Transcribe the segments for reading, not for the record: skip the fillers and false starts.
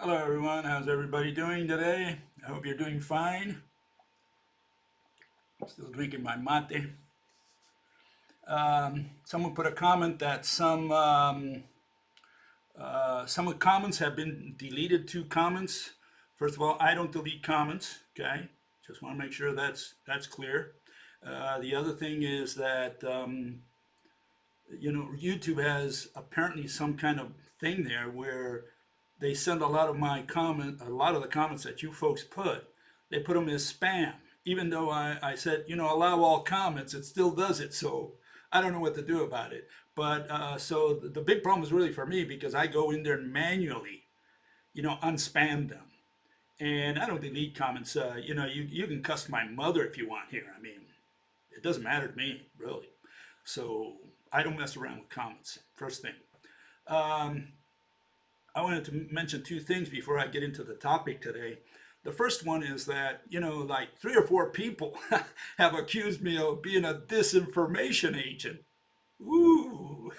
Hello, everyone. How's everybody doing today? I hope you're doing fine. Still drinking my mate. Someone put a comment that some of the comments have been deleted. Two comments. First of all, I don't delete comments. Okay, just want to make sure that's clear. The other thing is that YouTube has apparently some kind of thing there where they send a lot of the comments that you folks put, they put them as spam. Even though I said, allow all comments, it still does it. So I don't know what to do about it. But so the big problem is really for me because I go in there and manually, unspam them. And I don't delete comments. You can cuss my mother if you want here. I mean, it doesn't matter to me, really. So I don't mess around with comments, first thing. Um, I wanted to mention two things before I get into the topic today. The first one is that, like three or four people have accused me of being a disinformation agent. Woo!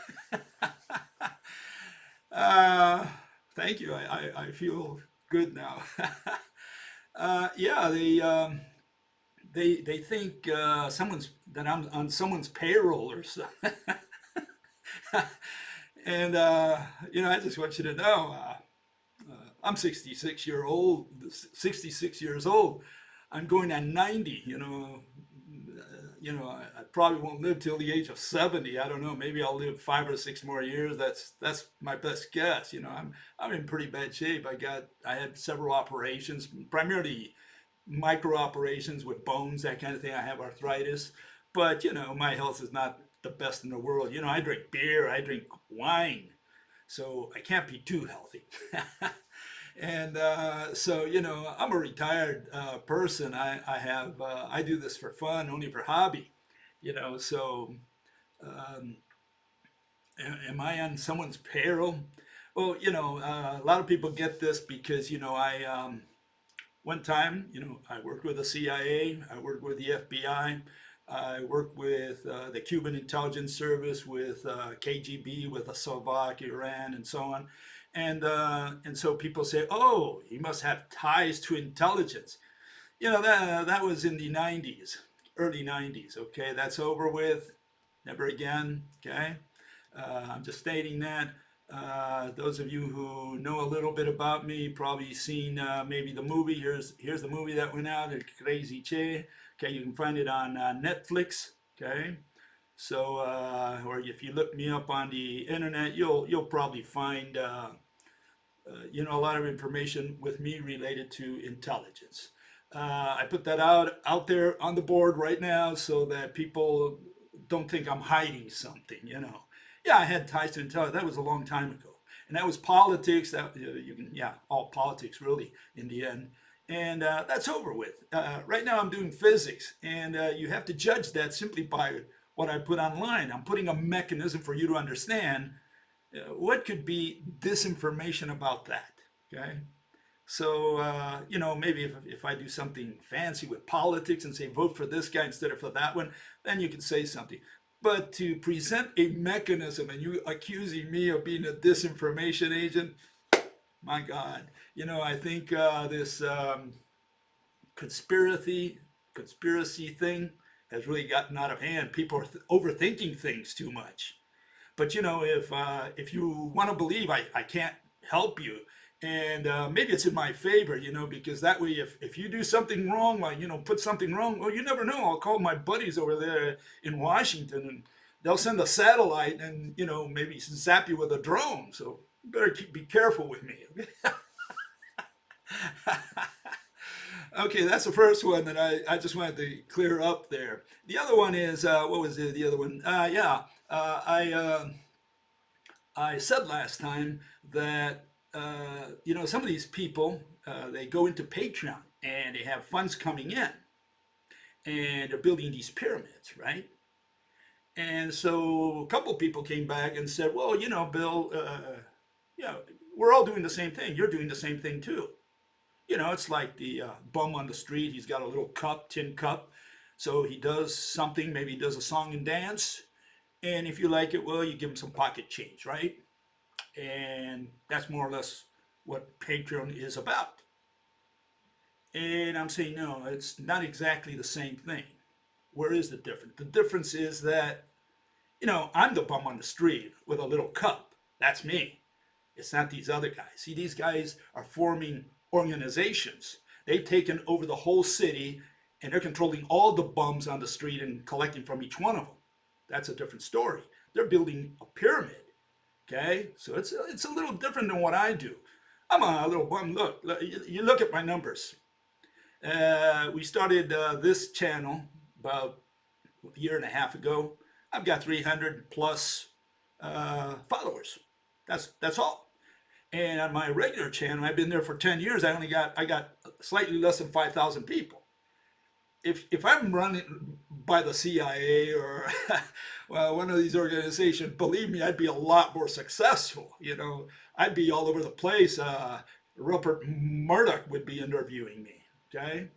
Uh, Thank you. I feel good now. Yeah, they think someone's that I'm on someone's payroll or something. And I just want you to know, I'm 66 years old. I'm going on 90. I probably won't live till the age of 70. I don't know. Maybe I'll live 5 or 6 more years. That's my best guess. I'm in pretty bad shape. I had several operations, primarily micro operations with bones, that kind of thing. I have arthritis, but my health is not the best in the world. I drink beer, I drink wine, so I can't be too healthy. And so I'm a retired person. I do this for fun, only for hobby. So um, am I on someone's payroll? Well, a lot of people get this because I one time, I worked with the CIA, I worked with the FBI, I worked with the Cuban intelligence service, with KGB, with the Slovak, Iran, and so on. And so people say, "Oh, he must have ties to intelligence." That was in the '90s, early '90s. Okay, that's over with. Never again. Okay, I'm just stating that. Those of you who know a little bit about me probably seen maybe the movie. Here's the movie that went out, Crazy Che. Okay, you can find it on Netflix. Okay, so or if you look me up on the internet, you'll probably find a lot of information with me related to intelligence. I put that out there on the board right now so that people don't think I'm hiding something. Yeah, I had ties to intelligence. That was a long time ago, and that was politics. That you can, yeah, all politics really in the end. And that's over with. Right now, I'm doing physics, and you have to judge that simply by what I put online. I'm putting a mechanism for you to understand what could be disinformation about that. Okay, so maybe if I do something fancy with politics and say vote for this guy instead of for that one, then you can say something. But to present a mechanism and you accusing me of being a disinformation agent, my God, I think this conspiracy thing has really gotten out of hand. People are overthinking things too much. But if you want to believe, I can't help you, and maybe it's in my favor, because that way, if you do something wrong, like put something wrong, well, you never know. I'll call my buddies over there in Washington, and they'll send a satellite, and maybe zap you with a drone. So you better be careful with me. Okay, that's the first one that I just wanted to clear up there. The other one is what was the other one? Yeah, I said last time that some of these people they go into Patreon and they have funds coming in and they're building these pyramids, right? And so a couple of people came back and said, "Well, Bill, yeah, we're all doing the same thing. You're doing the same thing too. It's like the bum on the street. He's got a little cup, tin cup. So he does something. Maybe he does a song and dance. And if you like it, well, you give him some pocket change, right? And that's more or less what Patreon is about. And I'm saying, no, it's not exactly the same thing. Where is the difference? The difference is that, I'm the bum on the street with a little cup. That's me. It's not these other guys. See, these guys are forming organizations. They've taken over the whole city and they're controlling all the bums on the street and collecting from each one of them. That's a different story. They're building a pyramid. Okay, so it's a little different than what I do. I'm a little bum. Look, you look at my numbers. We started this channel about a year and a half ago. I've got 300 plus followers. That's all. And on my regular channel, I've been there for 10 years. I got slightly less than 5,000 people. If I'm running by the CIA or well, one of these organizations, believe me, I'd be a lot more successful. I'd be all over the place. Rupert Murdoch would be interviewing me. Okay,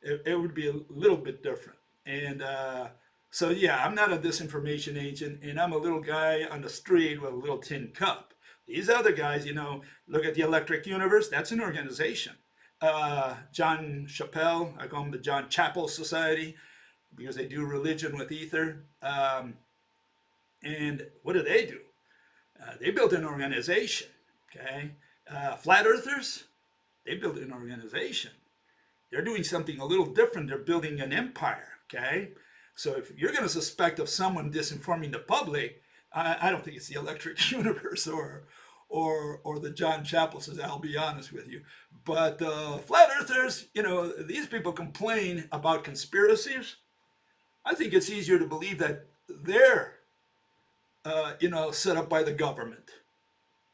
it would be a little bit different. And so, yeah, I'm not a disinformation agent, and I'm a little guy on the street with a little tin cup. These other guys, look at the Electric Universe. That's an organization. John Chappelle, I call him the John Chapel Society because they do religion with ether. And what do? They built an organization. Okay, flat earthers, they built an organization. They're doing something a little different. They're building an empire. Okay, so if you're going to suspect of someone disinforming the public, I don't think it's the Electric Universe or the John Chapel says, I'll be honest with you. But flat earthers, these people complain about conspiracies. I think it's easier to believe that they're, set up by the government.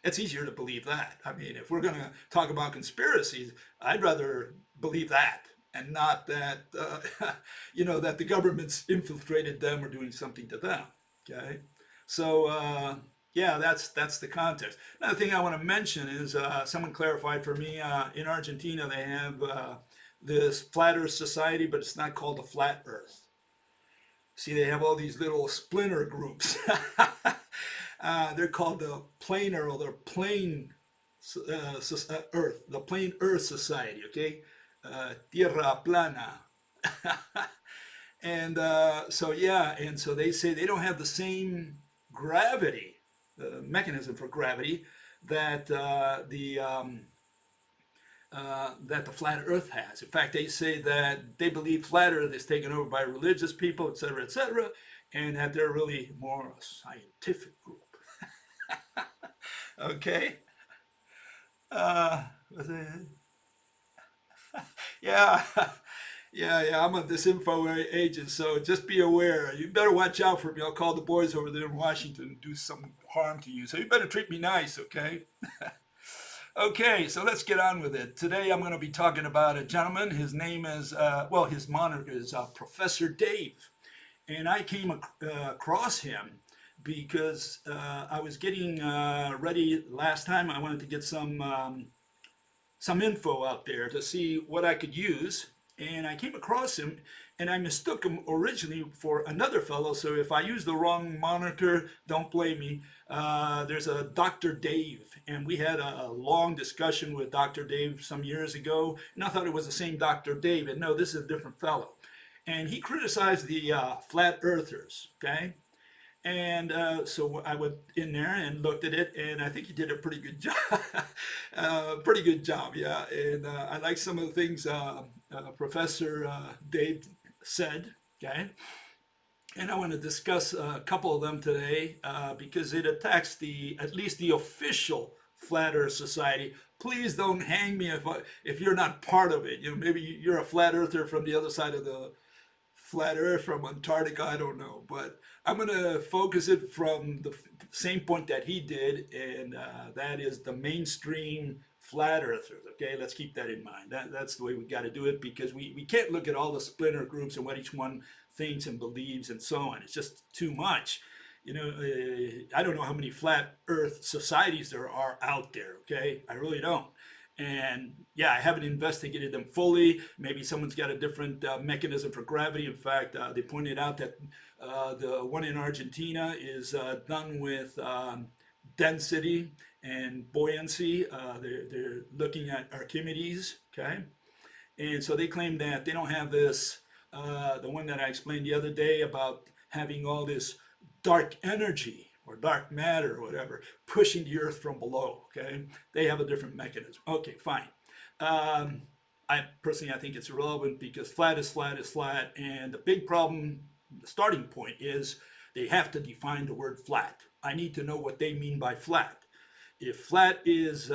It's easier to believe that. I mean, if we're going to talk about conspiracies, I'd rather believe that and not that, that the government's infiltrated them or doing something to them. Okay, so yeah, that's the context. Another thing I want to mention is someone clarified for me. In Argentina, they have this flat Earth society, but it's not called the Flat Earth. See, they have all these little splinter groups. They're called the planar or the plane Earth, the Plane Earth Society. Okay, Tierra Plana. And so, yeah, and so they say they don't have the same gravity, mechanism for gravity that that the flat Earth has. In fact, they say that they believe flat Earth is taken over by religious people, etc., and that they're really more a scientific group. Okay. Uh, yeah, yeah. I'm a disinfo agent, so just be aware. You better watch out for me. I'll call the boys over there in Washington and do some harm to you. So you better treat me nice, okay? Okay, so let's get on with it. Today I'm going to be talking about a gentleman. His name is, his moniker is Professor Dave. And I came across him because I was getting ready last time. I wanted to get some info out there to see what I could use. And I came across him and I mistook him originally for another fellow. So if I use the wrong moniker, don't blame me. There's a Dr. Dave, and we had a long discussion with Dr. Dave some years ago, and I thought it was the same Dr. Dave, and no, this is a different fellow. And he criticized the flat earthers, okay? And so I went in there and looked at it, and I think he did a pretty good job. Pretty good job, yeah. And I like some of the things Professor Dave said, okay? And I want to discuss a couple of them today because it attacks at least the official Flat Earth Society. Please don't hang me if you're not part of it. Maybe you're a flat earther from the other side of the flat Earth, from Antarctica. I don't know, but I'm going to focus it from the same point that he did, and that is the mainstream flat earthers. Okay, let's keep that in mind. That's the way we got to do it because we can't look at all the splinter groups and what each one thinks and believes and so on. It's just too much. I don't know how many flat Earth societies there are out there. Okay, I really don't. And yeah, I haven't investigated them fully. Maybe someone's got a different mechanism for gravity. In fact, they pointed out that the one in Argentina is done with density, and buoyancy. They're looking at Archimedes, okay? And so they claim that they don't have this, the one that I explained the other day about having all this dark energy or dark matter or whatever pushing the earth from below, okay? They have a different mechanism. Okay, fine. Um, I think it's irrelevant because flat is flat is flat. And the big problem, the starting point is they have to define the word flat. I need to know what they mean by flat. If flat is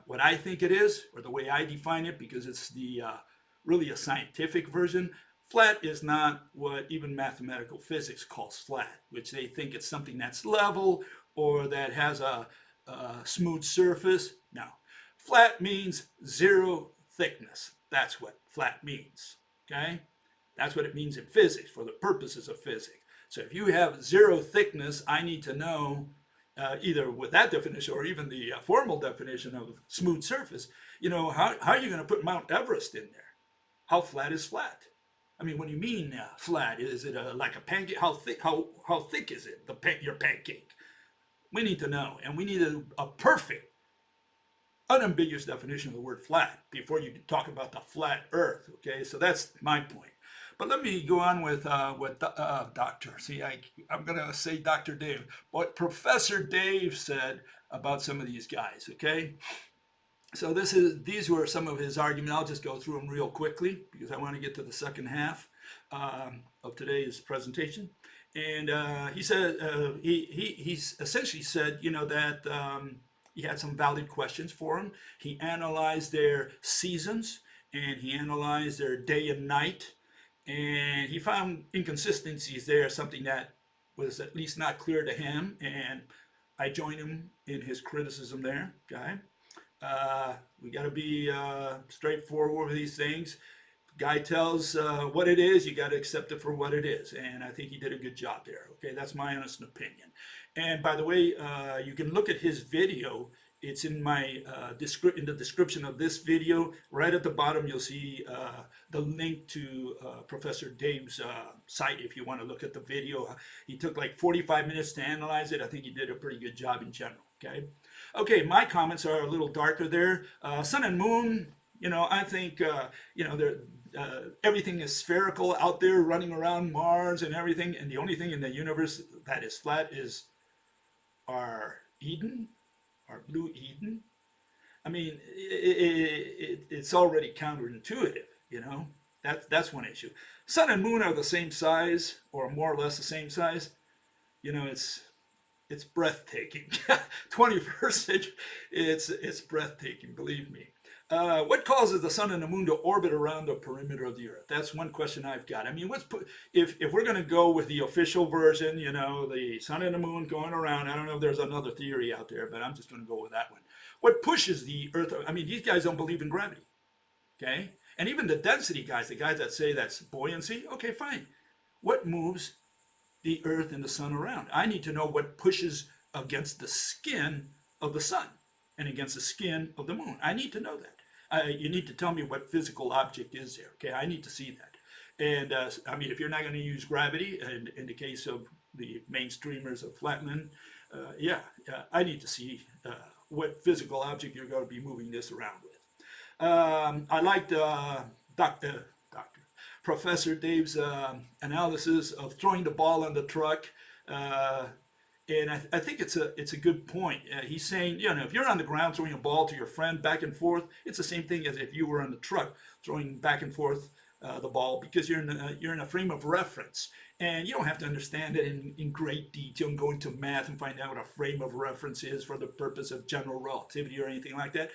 what I think it is, or the way I define it, because it's the really a scientific version, flat is not what even mathematical physics calls flat, which they think it's something that's level or that has a smooth surface. No, flat means zero thickness. That's what flat means. Okay, that's what it means in physics for the purposes of physics. So if you have zero thickness, I need to know either with that definition or even the formal definition of smooth surface, how are you going to put Mount Everest in there? How flat is flat? I mean, when you mean flat, is it like a pancake? How thick is it? Your pancake? We need to know, and we need a perfect, unambiguous definition of the word flat before you talk about the flat Earth. Okay, so that's my point. But let me go on with Doctor. See, I'm going to say Dr. Dave. What Professor Dave said about some of these guys. Okay, so these were some of his arguments. I'll just go through them real quickly because I want to get to the second half of today's presentation. And he said he essentially said that he had some valid questions for him. He analyzed their seasons and he analyzed their day and night, and he found inconsistencies there, something that was at least not clear to him. And I join him in his criticism there. Okay. We got to be straightforward with these things. Guy tells what it is, you got to accept it for what it is, and I think he did a good job there. Okay, that's my honest opinion. And by the way, you can look at his video. It's in my in the description of this video. Right at the bottom, you'll see the link to Professor Dave's site if you want to look at the video. He took like 45 minutes to analyze it. I think he did a pretty good job in general. Okay. Okay, my comments are a little darker there. Sun and moon, I think, everything is spherical out there running around Mars and everything. And the only thing in the universe that is flat is our Eden, our blue Eden. I mean, it's already counterintuitive. That's one issue. Sun and moon are the same size, or more or less the same size. It's breathtaking. 21st century, it's breathtaking, believe me. What causes the sun and the moon to orbit around the perimeter of the Earth? That's one question I've got. I mean, if we're going to go with the official version, the sun and the moon going around, I don't know if there's another theory out there, but I'm just going to go with that one. What pushes the Earth? I mean, these guys don't believe in gravity, okay? And even the density guys, the guys that say that's buoyancy, okay, fine. What moves the Earth and the sun around? I need to know what pushes against the skin of the sun and against the skin of the moon. I need to know that. You need to tell me what physical object is there. Okay, I need to see that. And I mean, if you're not going to use gravity, and in the case of the mainstreamers of Flatland, I need to see what physical object you're going to be moving this around with. I liked Dr. Professor Dave's analysis of throwing the ball on the truck. And I think it's a good point. He's saying, if you're on the ground throwing a ball to your friend back and forth, it's the same thing as if you were on the truck throwing back and forth the ball, because you're in a frame of reference, and you don't have to understand it in great detail and go into math and find out what a frame of reference is for the purpose of general relativity or anything like that.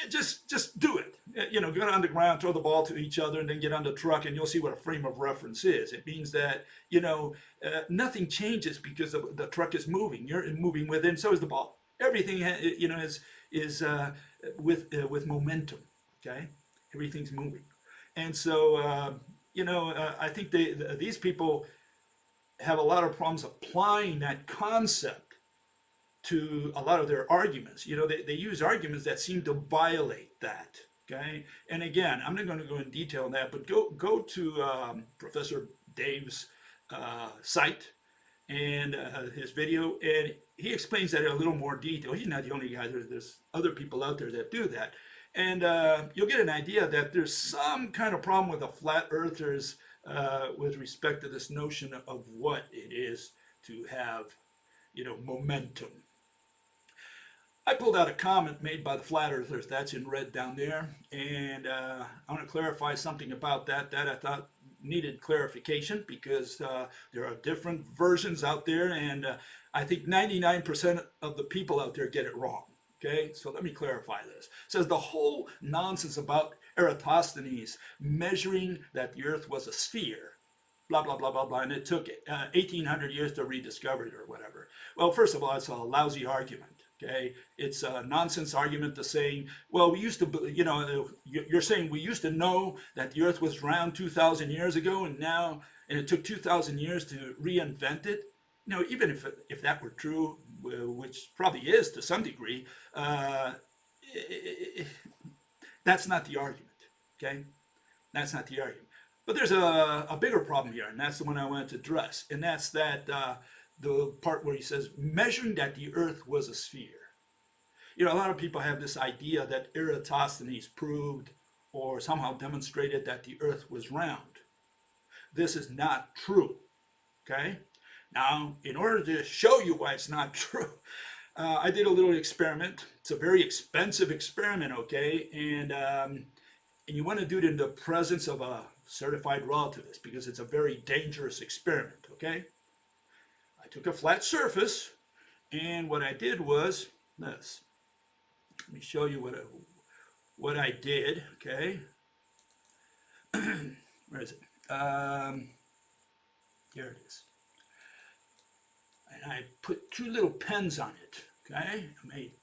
Just do it. Get on the ground, throw the ball to each other, and then get on the truck, and you'll see what a frame of reference is. It means that nothing changes because the truck is moving. You're moving with it, and so is the ball. Everything is with momentum. Okay, everything's moving, and so I think these people have a lot of problems applying that concept to a lot of their arguments. They use arguments that seem to violate that. Okay, and again, I'm not going to go in detail on that, but go to Professor Dave's site, and his video, and he explains that in a little more detail. He's not the only guy. There's other people out there that do that, and you'll get an idea that there's some kind of problem with the flat earthers with respect to this notion of what it is to have, momentum. I pulled out a comment made by the flat earthers. That's in red down there, and I want to clarify something about that. That I thought needed clarification because there are different versions out there, and I think 99% of the people out there get it wrong. Okay, so let me clarify this. It says the whole nonsense about Eratosthenes measuring that the Earth was a sphere, blah blah blah blah blah, and it took 1,800 years to rediscover it or whatever. Well, first of all, it's a lousy argument. Okay, it's a nonsense argument to saying, well, we used to, you're saying we used to know that the Earth was round 2,000 years ago, and it took 2,000 years to reinvent it. Even if that were true, which probably is to some degree, uh, that's not the argument. Okay, that's not the argument. But there's a bigger problem here, and that's the one I wanted to address, and that's that the part where he says measuring that the Earth was a sphere. A lot of people have this idea that Eratosthenes proved or somehow demonstrated that the Earth was round. This is not true. Okay? Now, in order to show you why it's not true, I did a little experiment. It's a very expensive experiment, okay? And you want to do it in the presence of a certified relativist because it's a very dangerous experiment, okay? I took a flat surface, and what I did was this. Let me show you what I did, okay? Where is it? Here it is. And I put two little pens on it, okay? Made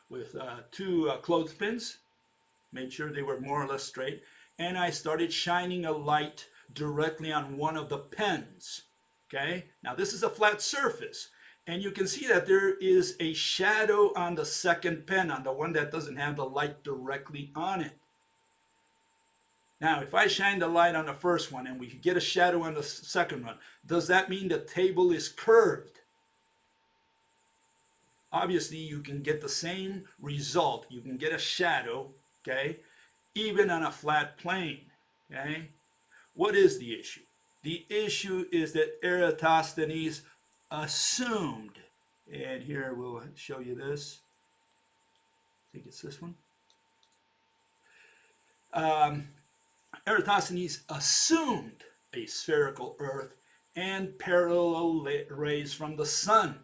with two clothespins, made sure they were more or less straight, and I started shining a light directly on one of the pens, okay? Now this is a flat surface, and you can see that there is a shadow on the second pen, on the one that doesn't have the light directly on it. Now, if I shine the light on the first one and we get a shadow on the second one, does that mean the table is curved? Obviously, you can get the same result. You can get a shadow, okay, even on a flat plane, okay? What is the issue? The issue is that Eratosthenes assumed, and here we'll show you this. I think it's this one. Eratosthenes assumed a spherical Earth and parallel rays from the sun.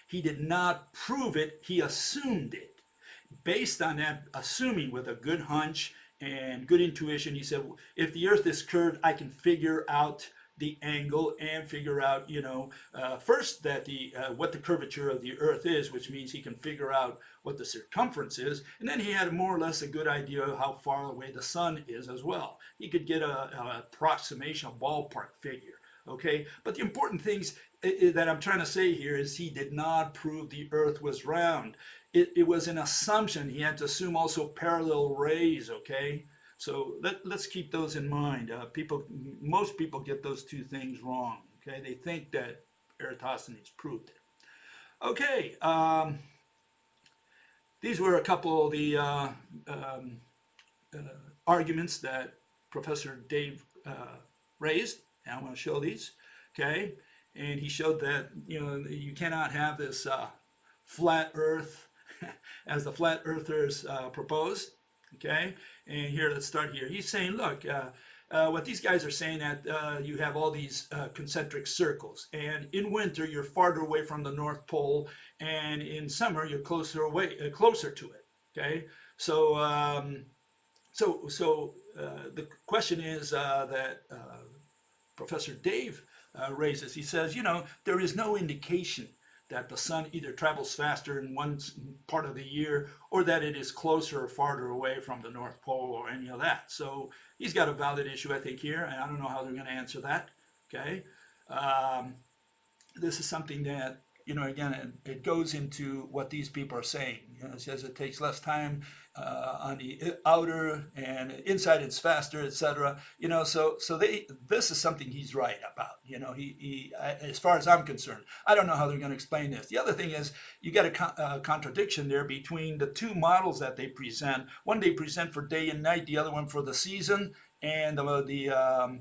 He did not prove it, he assumed it. Based on that assuming with a good hunch and good intuition, he said, if the Earth is curved, I can figure out the angle and figure out, first that what the curvature of the Earth is, which means he can figure out what the circumference is, and then he had more or less a good idea of how far away the sun is as well. He could get an approximation, a ballpark figure. Okay, but the important things that I'm trying to say here is he did not prove the Earth was round. It was an assumption. He had to assume also parallel rays. Okay, so let's keep those in mind. Most people get those two things wrong. Okay, they think that Eratosthenes proved it. Okay, these were a couple of the arguments that Professor Dave raised. And I'm going to show these. Okay, and he showed that you cannot have this flat Earth as the flat earthers proposed. Okay, and here, let's start here. He's saying, look, what these guys are saying that you have all these concentric circles, and in winter you're farther away from the North Pole, and in summer you're closer to it. Okay, so the question is that Professor Dave raises. He says, there is no indication that the sun either travels faster in one part of the year or that it is closer or farther away from the North Pole or any of that. So he's got a valid issue, I think, here, and I don't know how they're going to answer that. Okay, this is something that, again, it goes into what these people are saying. It says it takes less time on the outer, and inside it's faster, etc. So this is something he's right about. As far as I'm concerned, I don't know how they're going to explain this. The other thing is you got a contradiction there between the two models that they present. One they present for day and night, the other one for the season, and the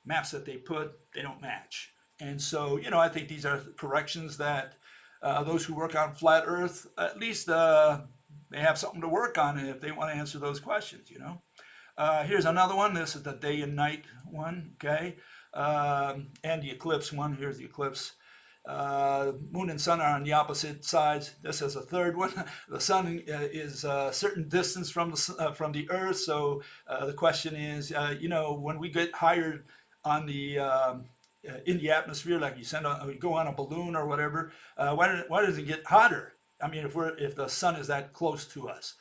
maps that they put, they don't match. And so, I think these are corrections that those who work on flat Earth, at least they have something to work on if they want to answer those questions. Here's another one. This is the day and night one, okay? And the eclipse one. Here's the eclipse. Moon and sun are on the opposite sides. This is a third one. The sun is a certain distance from the Earth. So the question is, when we get higher on the in the atmosphere, like we go on a balloon or whatever, why does it get hotter? I mean, if the sun is that close to us.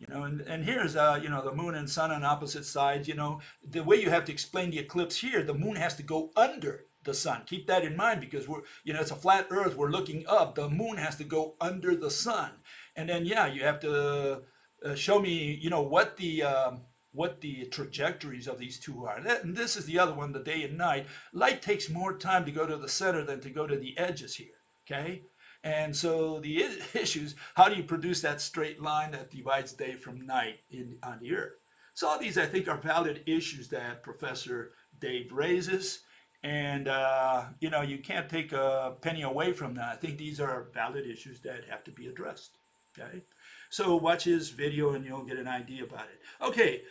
And here's the moon and sun on opposite sides. The way you have to explain the eclipse here, the moon has to go under the sun. Keep that in mind, because it's a flat Earth. We're looking up. The moon has to go under the sun, and then you have to show me what the trajectories of these two are. And this is the other one, the day and night. Light takes more time to go to the center than to go to the edges here. Okay. And so the issue is, how do you produce that straight line that divides day from night on the Earth? So all these, I think, are valid issues that Professor Dave raises. And, you can't take a penny away from that. I think these are valid issues that have to be addressed. Okay? So watch his video and you'll get an idea about it. Okay,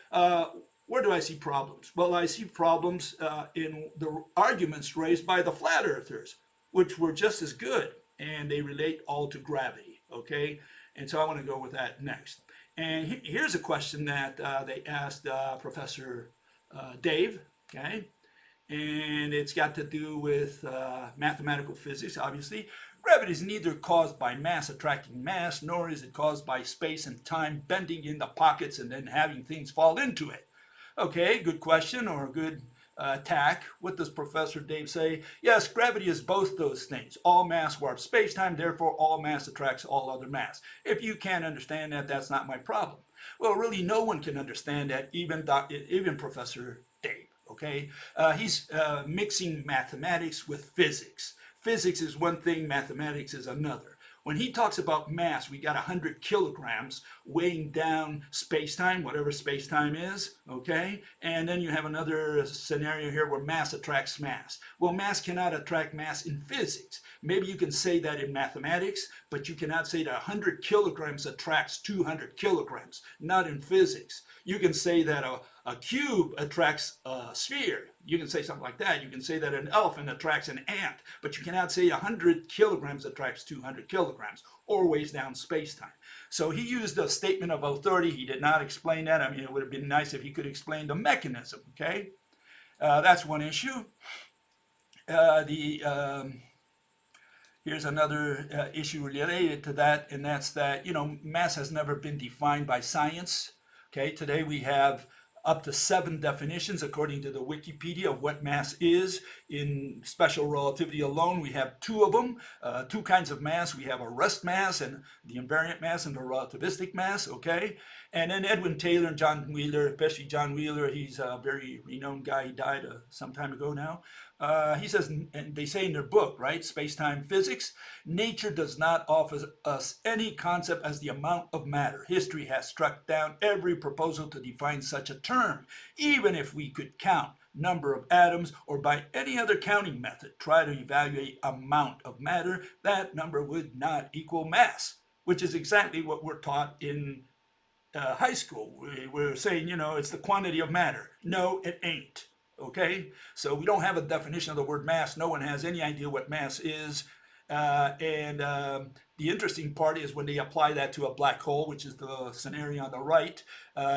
where do I see problems? Well, I see problems in the arguments raised by the flat earthers, which were just as good, and they relate all to gravity. Okay, and so I want to go with that next. And here's a question that they asked Professor Dave. Okay, and it's got to do with mathematical physics, obviously. Gravity is neither caused by mass attracting mass, nor is it caused by space and time bending in the pockets and then having things fall into it. Okay, good question, or good attack. What does Professor Dave say? Yes, gravity is both those things. All mass warps space-time, therefore all mass attracts all other mass. If you can't understand that, that's not my problem. Well, really, no one can understand that, even Professor Dave. Okay, he's mixing mathematics with physics. Physics is one thing, mathematics is another. When he talks about mass, we got 100 kilograms weighing down space-time, whatever space-time is, okay? And then you have another scenario here where mass attracts mass. Well, mass cannot attract mass in physics. Maybe you can say that in mathematics, but you cannot say that 100 kilograms attracts 200 kilograms, not in physics. You can say that a cube attracts a sphere. You can say something like that. You can say that an elephant attracts an ant, but you cannot say 100 kilograms attracts 200 kilograms or weighs down space-time. So he used a statement of authority. He did not explain that. I mean, it would have been nice if he could explain the mechanism, okay? That's one issue. Here's another issue related to that, and that's that, mass has never been defined by science. Okay, today we have up to 7 definitions according to the Wikipedia of what mass is. In special relativity alone, we have 2 of them, 2 kinds of mass. We have a rest mass and the invariant mass and the relativistic mass, okay? And then Edwin Taylor and John Wheeler, especially John Wheeler, he's a very renowned guy. He died some time ago now. He says, and they say in their book, right, Space-Time Physics, nature does not offer us any concept as the amount of matter. History has struck down every proposal to define such a term. Even if we could count number of atoms or by any other counting method, try to evaluate amount of matter, that number would not equal mass, which is exactly what we're taught in high school. We're saying, it's the quantity of matter. No, it ain't. Okay, so we don't have a definition of the word mass. No one has any idea what mass is. The interesting part is when they apply that to a black hole, which is the scenario on the right,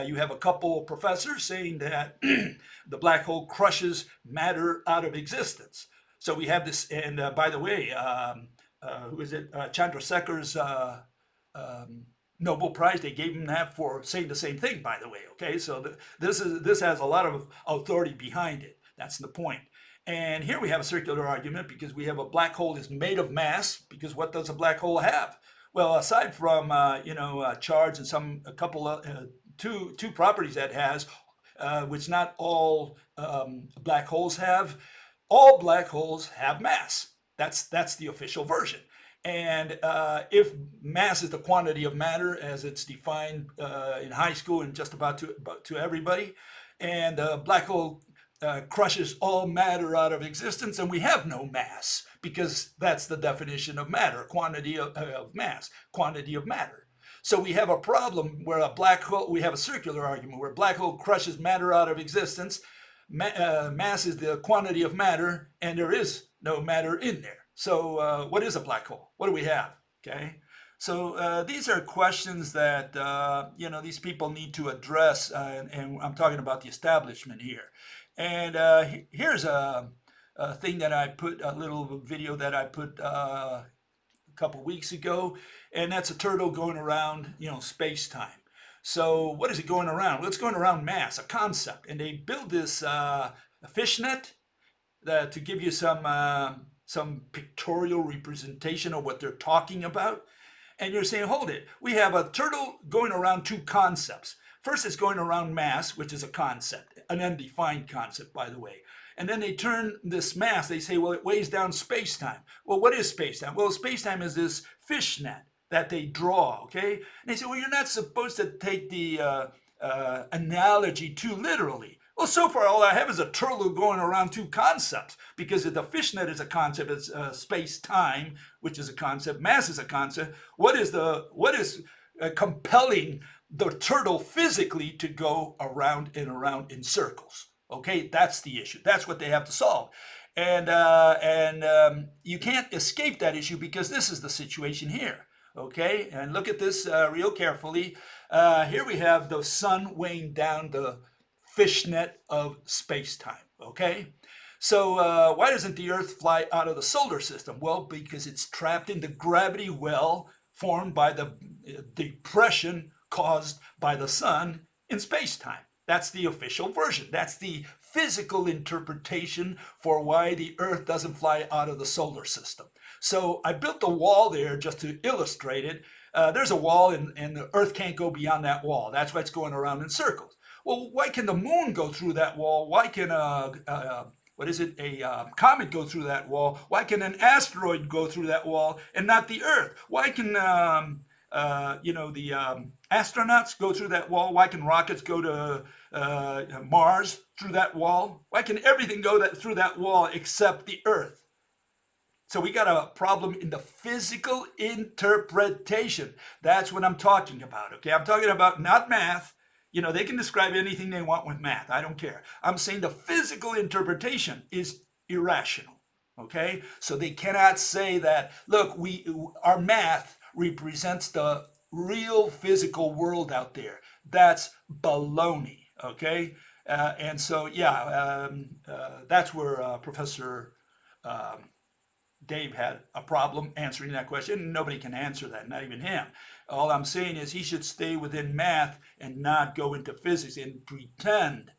you have a couple of professors saying that the black hole crushes matter out of existence. So we have this, and by the way, who is it? Chandrasekhar's Nobel Prize, they gave him that for saying the same thing, by the way, okay? So this has a lot of authority behind it. That's the point. And here we have a circular argument because we have a black hole is made of mass, because what does a black hole have? Well, aside from charge and a couple of two properties that has, which not all black holes have, all black holes have mass. That's the official version. And if mass is the quantity of matter as it's defined in high school and just about to everybody, and a black hole crushes all matter out of existence, and we have no mass because that's the definition of matter, quantity of mass, quantity of matter. So we have a problem where a black hole, we have a circular argument where a black hole crushes matter out of existence. Mass is the quantity of matter, and there is no matter in there. So what is a black hole? What do we have? Okay. So these are questions that these people need to address, and I'm talking about the establishment here. And here's a thing that I put, a little video that I put a couple weeks ago, and that's a turtle going around, space time. So what is it going around? Well, it's going around mass, a concept, and they build this fishnet to give you some pictorial representation of what they're talking about. And you're saying, hold it, we have a turtle going around two concepts. First, it's going around mass, which is a concept, an undefined concept, by the way. And then they turn this mass, they say, well, it weighs down space-time. Well, what is space-time? Well, space-time is this fishnet that they draw, okay? And they say, well, you're not supposed to take the analogy too literally. Well, so far, all I have is a turtle going around two concepts, because if the fishnet is a concept, it's space-time, which is a concept, mass is a concept. What is compelling the turtle physically to go around and around in circles? Okay, that's the issue. That's what they have to solve. And you can't escape that issue, because this is the situation here. Okay, and look at this real carefully. Here we have the sun weighing down the fishnet of space-time. Okay, so why doesn't the Earth fly out of the solar system? Well, because it's trapped in the gravity well formed by the depression caused by the sun in space-time. That's the official version. That's the physical interpretation for why the Earth doesn't fly out of the solar system. So I built a wall there just to illustrate it. There's a wall, and the Earth can't go beyond that wall. That's why it's going around in circles. Well, why can the moon go through that wall? Why can a comet go through that wall? Why can an asteroid go through that wall and not the Earth? Why can the astronauts go through that wall? Why can rockets go to Mars through that wall? Why can everything go through that wall except the Earth? So we got a problem in the physical interpretation. That's what I'm talking about, okay? I'm talking about not math. They can describe anything they want with math. I don't care. I'm saying the physical interpretation is irrational, okay? So they cannot say that, look, our math represents the real physical world out there. That's baloney, okay? And so, that's where Professor Dave had a problem answering that question. Nobody can answer that, not even him. All I'm saying is he should stay within math and not go into physics and pretend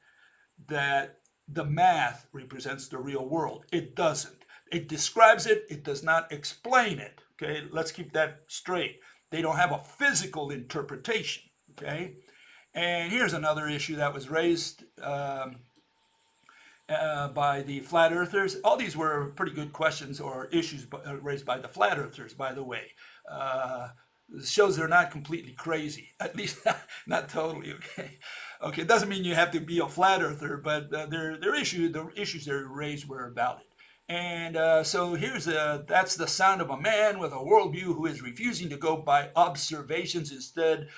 that the math represents the real world. It doesn't. It describes it. It does not explain it. Okay, let's keep that straight. They don't have a physical interpretation. Okay, and here's another issue that was raised by the flat earthers. All these were pretty good questions or issues raised by the flat earthers, by the way. Shows they're not completely crazy, at least not totally. Okay. It doesn't mean you have to be a flat earther, but the issues they raised were valid. And so that's the sound of a man with a worldview who is refusing to go by observations, instead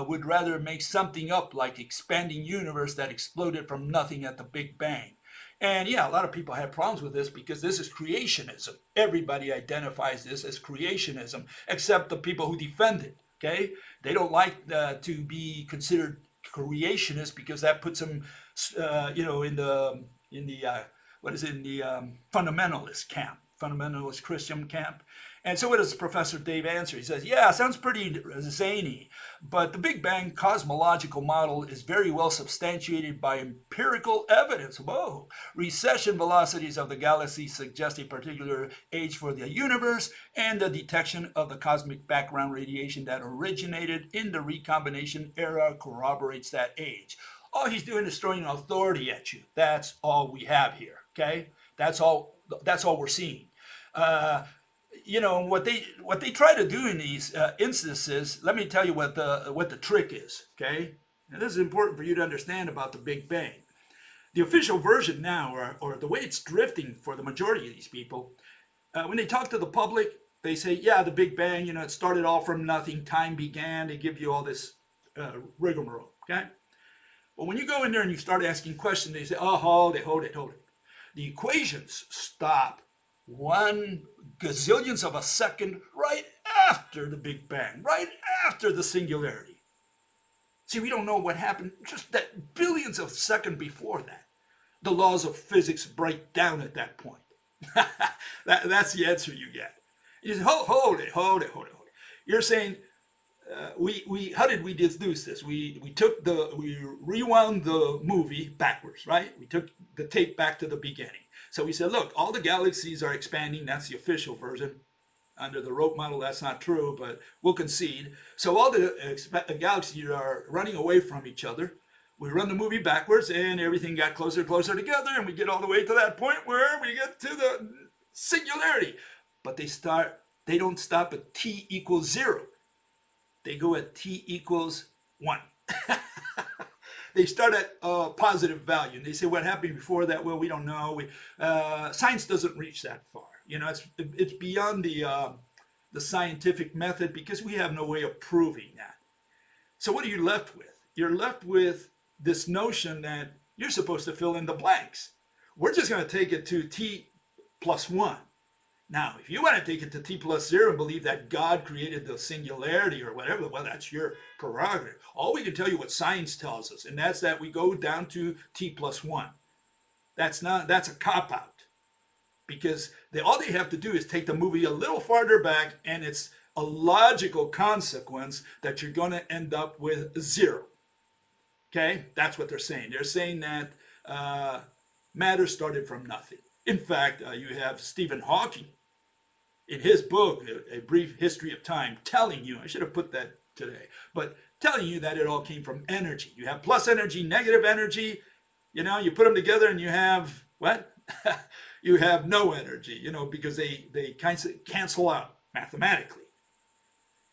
would rather make something up, like expanding universe that exploded from nothing at the Big Bang. And yeah, a lot of people have problems with this because this is creationism. Everybody identifies this as creationism, except the people who defend it. Okay, they don't like to be considered creationists because that puts them, in the fundamentalist camp, fundamentalist Christian camp. And so what does Professor Dave answer? He says, yeah, sounds pretty zany, but the Big Bang cosmological model is very well substantiated by empirical evidence. Whoa. Recession velocities of the galaxy suggest a particular age for the universe, and the detection of the cosmic background radiation that originated in the recombination era corroborates that age. All he's doing is throwing authority at you. That's all we have here. Okay? That's all. That's all we're seeing. Uh, what they try to do in these instances. Let me tell you what the trick is. Okay, and this is important for you to understand about the Big Bang. The official version now, or the way it's drifting for the majority of these people, when they talk to the public, they say, "Yeah, the Big Bang. It started all from nothing. Time began." They give you all this rigmarole. Okay, but when you go in there and you start asking questions, they say, "Oh, hold it. The equations stop 1 gazillionth of a second right after the Big Bang, right after the singularity." See, we don't know what happened just that billions of seconds before that. The laws of physics break down at that point. That's the answer you get. You say, hold it. You're saying, we how did we deduce this? We rewound the movie backwards, right? We took the tape back to the beginning. So we said, look, all the galaxies are expanding. That's the official version. Under the rope model, that's not true, but we'll concede. So all the galaxies are running away from each other. We run the movie backwards, and everything got closer and closer together, and we get all the way to that point where we get to the singularity. But they don't stop at t equals 0. They go at t equals 1. They start at a positive value, and they say, what happened before that? Well, we don't know. Science doesn't reach that far. It's beyond the scientific method, because we have no way of proving that. So what are you left with? You're left with this notion that you're supposed to fill in the blanks. We're just going to take it to t plus 1. Now, if you want to take it to t plus 0 and believe that God created the singularity or whatever, well, that's your prerogative. All we can tell you what science tells us, and that's that we go down to t plus 1. That's a cop-out. Because all they have to do is take the movie a little farther back, and it's a logical consequence that you're going to end up with 0. Okay? That's what they're saying. They're saying that matter started from nothing. In fact, you have Stephen Hawking in his book, A Brief History of Time, telling you, I should have put that today, but telling you that it all came from energy. You have plus energy, negative energy. You put them together and you have what? You have no energy, because they kind of cancel out mathematically.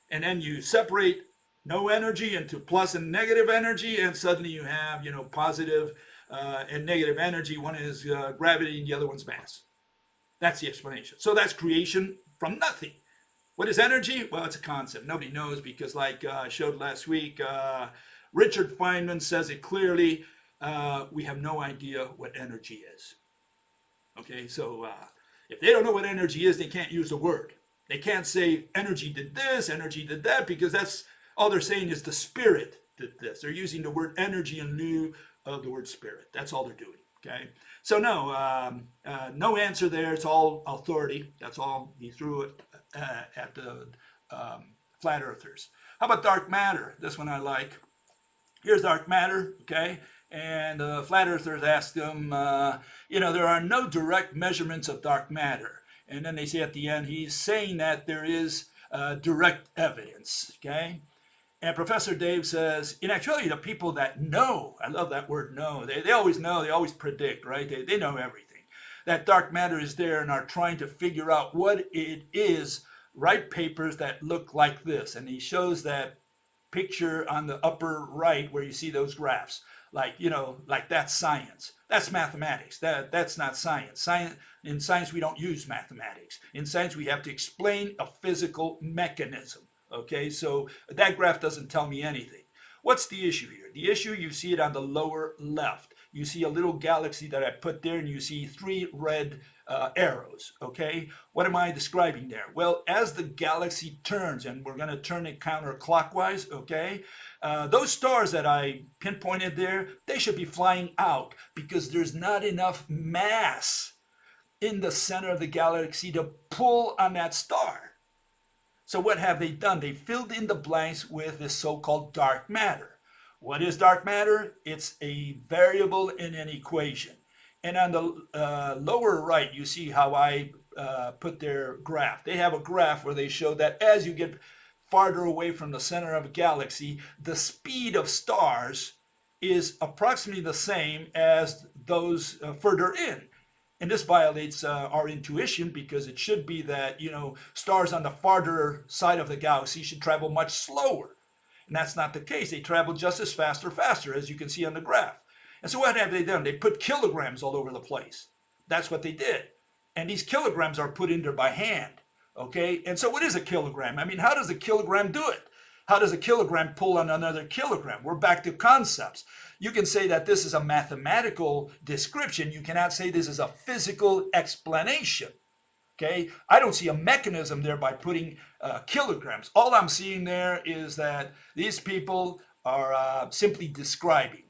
And then you separate no energy into plus and negative energy, and suddenly you have, positive and negative energy. One is gravity and the other one's mass. That's the explanation. So that's creation from nothing. What is energy? Well, it's a concept. Nobody knows, because like I showed last week, Richard Feynman says it clearly. We have no idea what energy is. Okay, so if they don't know what energy is, they can't use the word. They can't say energy did this, energy did that, because that's all they're saying is the spirit did this. They're using the word energy in lieu of the word spirit. That's all they're doing. Okay, so no answer there. It's all authority. That's all he threw it at the flat earthers. How about dark matter? This one I like. Here's dark matter. Okay. And the flat earthers ask them, there are no direct measurements of dark matter. And then they say at the end, he's saying that there is direct evidence, okay? And Professor Dave says, in actuality, the people that know, I love that word know, they always know, they always predict, right? They know everything. That dark matter is there and are trying to figure out what it is, write papers that look like this. And he shows that picture on the upper right where you see those graphs. Like that's science. That's mathematics. That's not science. In science, we don't use mathematics. In science, we have to explain a physical mechanism. Okay, so that graph doesn't tell me anything. What's the issue here? The issue, you see it on the lower left. You see a little galaxy that I put there, and you see 3 red arrows. Okay, what am I describing there? Well, as the galaxy turns, and we're going to turn it counterclockwise, okay, those stars that I pinpointed there, they should be flying out, because there's not enough mass in the center of the galaxy to pull on that star. So what have they done? They filled in the blanks with this so-called dark matter. What is dark matter? It's a variable in an equation. And on the lower right, you see how I put their graph. They have a graph where they show that as you get farther away from the center of a galaxy, the speed of stars is approximately the same as those further in. And this violates our intuition, because it should be that, stars on the farther side of the galaxy should travel much slower. And that's not the case. They travel just as fast or faster, as you can see on the graph. And so what have they done? They put kilograms all over the place. That's what they did. And these kilograms are put in there by hand. Okay? And so what is a kilogram? I mean, how does a kilogram do it? How does a kilogram pull on another kilogram? We're back to concepts. You can say that this is a mathematical description. You cannot say this is a physical explanation. Okay? I don't see a mechanism there by putting kilograms. All I'm seeing there is that these people are simply describing.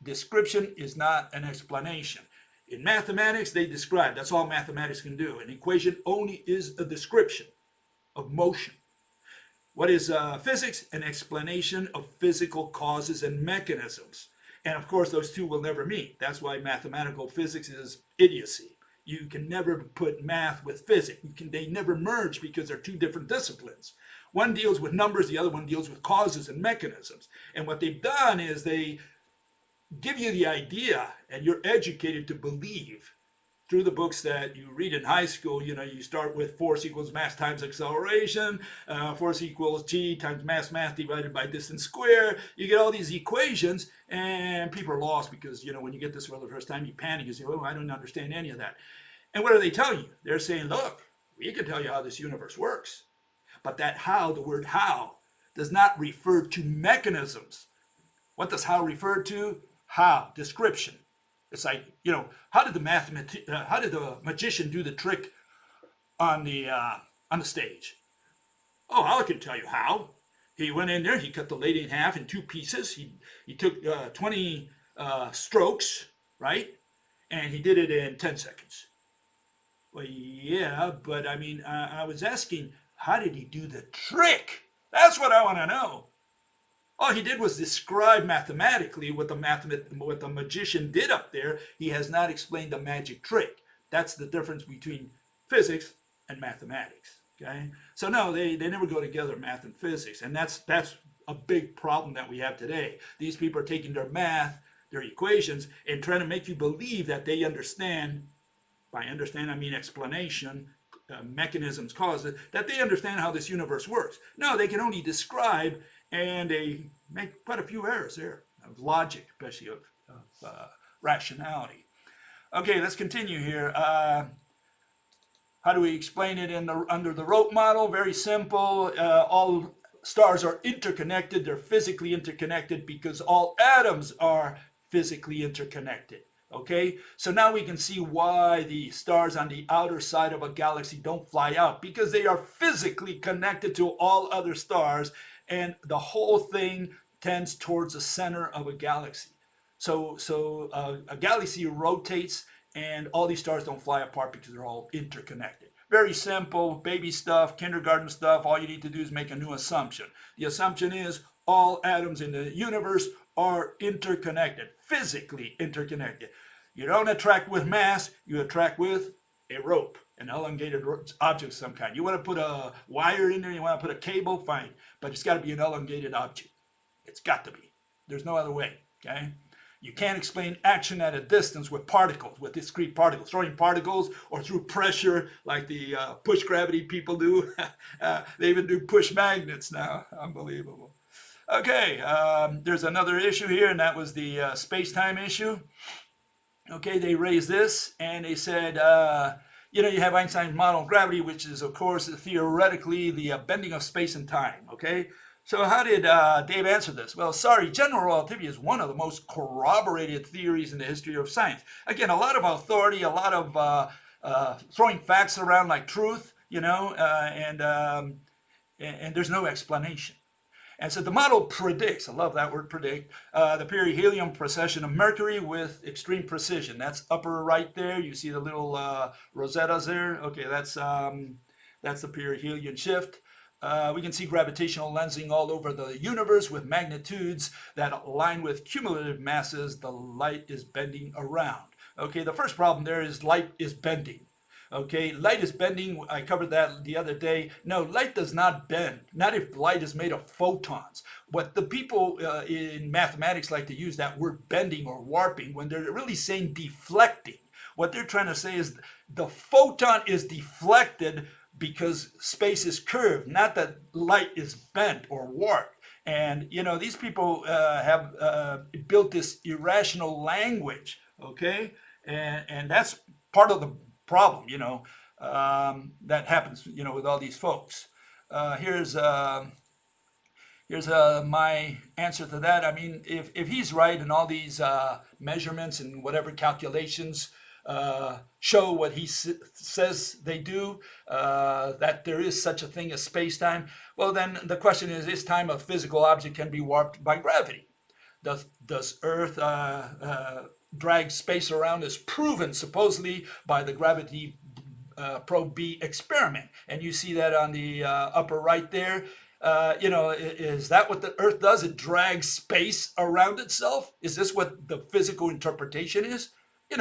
Description is not an explanation. In mathematics, they describe. That's all mathematics can do. An equation only is a description of motion. What is physics? An explanation of physical causes and mechanisms. And of course, those two will never meet. That's why mathematical physics is idiocy. You can never put math with physics. They never merge, because they're two different disciplines. One deals with numbers, the other one deals with causes and mechanisms. And what they've done is they give you the idea, and you're educated to believe through the books that you read in high school. You start with force equals mass times acceleration, force equals g times mass divided by distance squared. You get all these equations, and people are lost, because when you get this for the first time, you panic. You say, oh, I don't understand any of that. And what are they telling you? They're saying, look, we can tell you how this universe works, but that how, the word how, does not refer to mechanisms. What does how refer to? How, description. It's like, how did the magician do the trick on the stage? Oh, I can tell you how. He went in there. He cut the lady in half in two pieces. He took 20 strokes, right? And he did it in 10 seconds. Well, yeah, but I mean, I was asking, how did he do the trick? That's what I want to know. All he did was describe mathematically what the magician did up there. He has not explained the magic trick. That's the difference between physics and mathematics. Okay, so no, they never go together, math and physics, and that's a big problem that we have today. These people are taking their math, their equations, and trying to make you believe that they understand. By understand, I mean explanation, mechanisms, causes, that they understand how this universe works. No, they can only describe, and they make quite a few errors there of logic, especially of rationality. Okay, let's continue here. How do we explain it under the rope model? Very simple. All stars are interconnected. They're physically interconnected because all atoms are physically interconnected. Okay, so now we can see why the stars on the outer side of a galaxy don't fly out, because they are physically connected to all other stars, and the whole thing tends towards the center of a galaxy. So a galaxy rotates, and all these stars don't fly apart because they're all interconnected. Very simple, baby stuff, kindergarten stuff. All you need to do is make a new assumption. The assumption is all atoms in the universe are interconnected, physically interconnected. You don't attract with mass, you attract with a rope, an elongated object of some kind. You want to put a wire in there, you want to put a cable, fine, but it's got to be an elongated object. It's got to be. There's no other way, okay? You can't explain action at a distance with particles, with discrete particles. Throwing particles or through pressure like the push gravity people do. They even do push magnets now. Unbelievable. Okay, there's another issue here, and that was the space-time issue. Okay, they raised this, and they said, you have Einstein's model of gravity, which is, of course, theoretically the bending of space and time, okay? So how did Dave answer this? Well, sorry, general relativity is one of the most corroborated theories in the history of science. Again, a lot of authority, a lot of throwing facts around like truth, and there's no explanation. And so the model predicts, I love that word predict, the perihelion precession of Mercury with extreme precision. That's upper right there. You see the little Rosettas there. Okay, that's the perihelion shift. We can see gravitational lensing all over the universe with magnitudes that align with cumulative masses the light is bending around. Okay, the first problem there is light is bending. Okay, light is bending. I covered that the other day. No, light does not bend. Not if light is made of photons. What the people in mathematics like to use that word bending or warping when they're really saying deflecting. What they're trying to say is the photon is deflected because space is curved, not that light is bent or warped. And these people have built this irrational language, okay, and that's part of the problem, that happens, with all these folks. Here's my answer to that. I mean, if he's right and all these measurements and whatever calculations show what he says they do, that there is such a thing as space-time, well, then the question is time a physical object can be warped by gravity? Does Earth drag space around as proven supposedly by the gravity probe B experiment? And you see that on the upper right there. Is that what the Earth does? It drags space around itself? Is this what the physical interpretation is?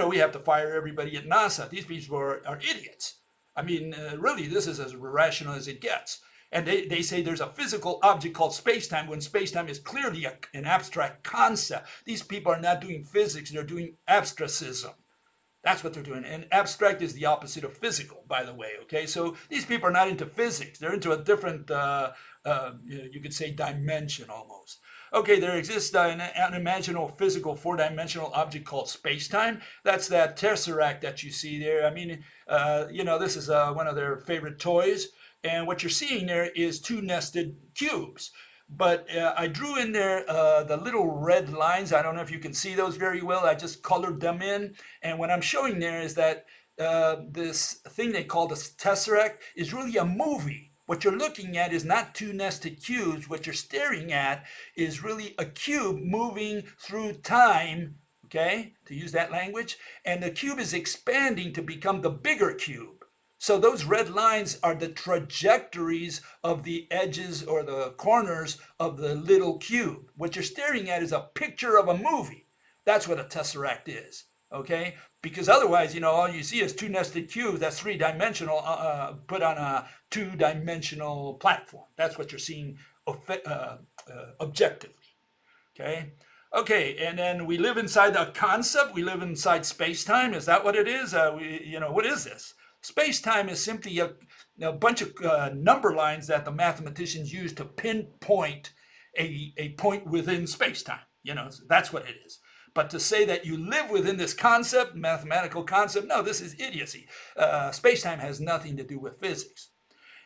We have to fire everybody at NASA. These people are idiots. I mean, really, this is as irrational as it gets. And they say there's a physical object called space-time when space-time is clearly an abstract concept. These people are not doing physics, they're doing abstracism. That's what they're doing. And abstract is the opposite of physical, by the way, okay? So these people are not into physics. They're into a different, you could say, dimension almost. Okay, there exists an unimaginable physical four-dimensional object called space-time. That's that tesseract that you see there. I mean, this is one of their favorite toys. And what you're seeing there is two nested cubes. But I drew in there the little red lines. I don't know if you can see those very well. I just colored them in. And what I'm showing there is that this thing they call the tesseract is really a movie. What you're looking at is not two nested cubes. What you're staring at is really a cube moving through time, okay, to use that language. And the cube is expanding to become the bigger cube. So those red lines are the trajectories of the edges or the corners of the little cube. What you're staring at is a picture of a movie. That's what a tesseract is, okay? Because otherwise, all you see is two nested cubes. That's three-dimensional, put on a two-dimensional platform. That's what you're seeing objectively, okay? Okay, and then we live inside a concept. We live inside space-time. Is that what it is? What is this? Space-time is simply a bunch of number lines that the mathematicians use to pinpoint a point within space-time. That's what it is. But to say that you live within this concept, mathematical concept, no, this is idiocy. Space-time has nothing to do with physics.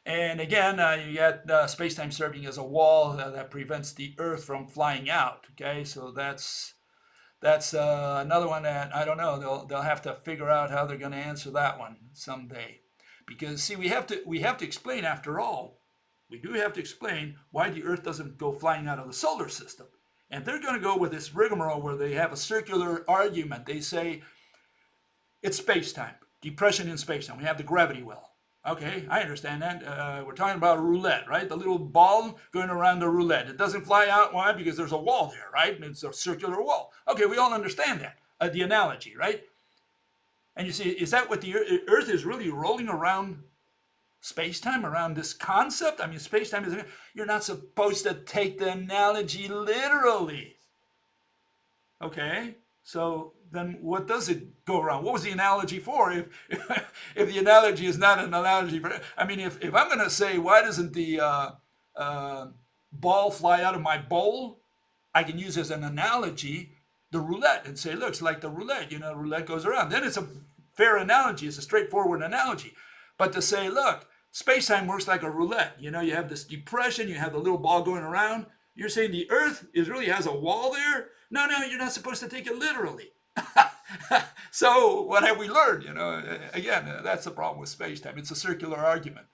And again, you got space-time serving as a wall that prevents the Earth from flying out. Okay, so that's another one that I don't know. They'll have to figure out how they're going to answer that one someday, because see, we have to explain, after all, we do have to explain why the Earth doesn't go flying out of the solar system. And they're going to go with this rigmarole where they have a circular argument. They say it's space-time, depression in space-time. We have the gravity well. Okay, I understand that. We're talking about a roulette, right? The little ball going around the roulette. It doesn't fly out. Why? Because there's a wall there, right? And it's a circular wall. Okay, we all understand that, the analogy, right? And you see, is that what the Earth is really rolling around space-time, around this concept? I mean, space-time is, you're not supposed to take the analogy literally. Okay, so then what does it go around? What was the analogy for if the analogy is not an analogy for, I mean, if I'm going to say, why doesn't the ball fly out of my bowl? I can use as an analogy the roulette and say, look, it's like the roulette, roulette goes around. Then it's a fair analogy. It's a straightforward analogy. But to say, look, space-time works like a roulette. You have this depression, you have the little ball going around. You're saying the Earth really has a wall there? No, you're not supposed to take it literally. So what have we learned? Again, that's the problem with space-time. It's a circular argument.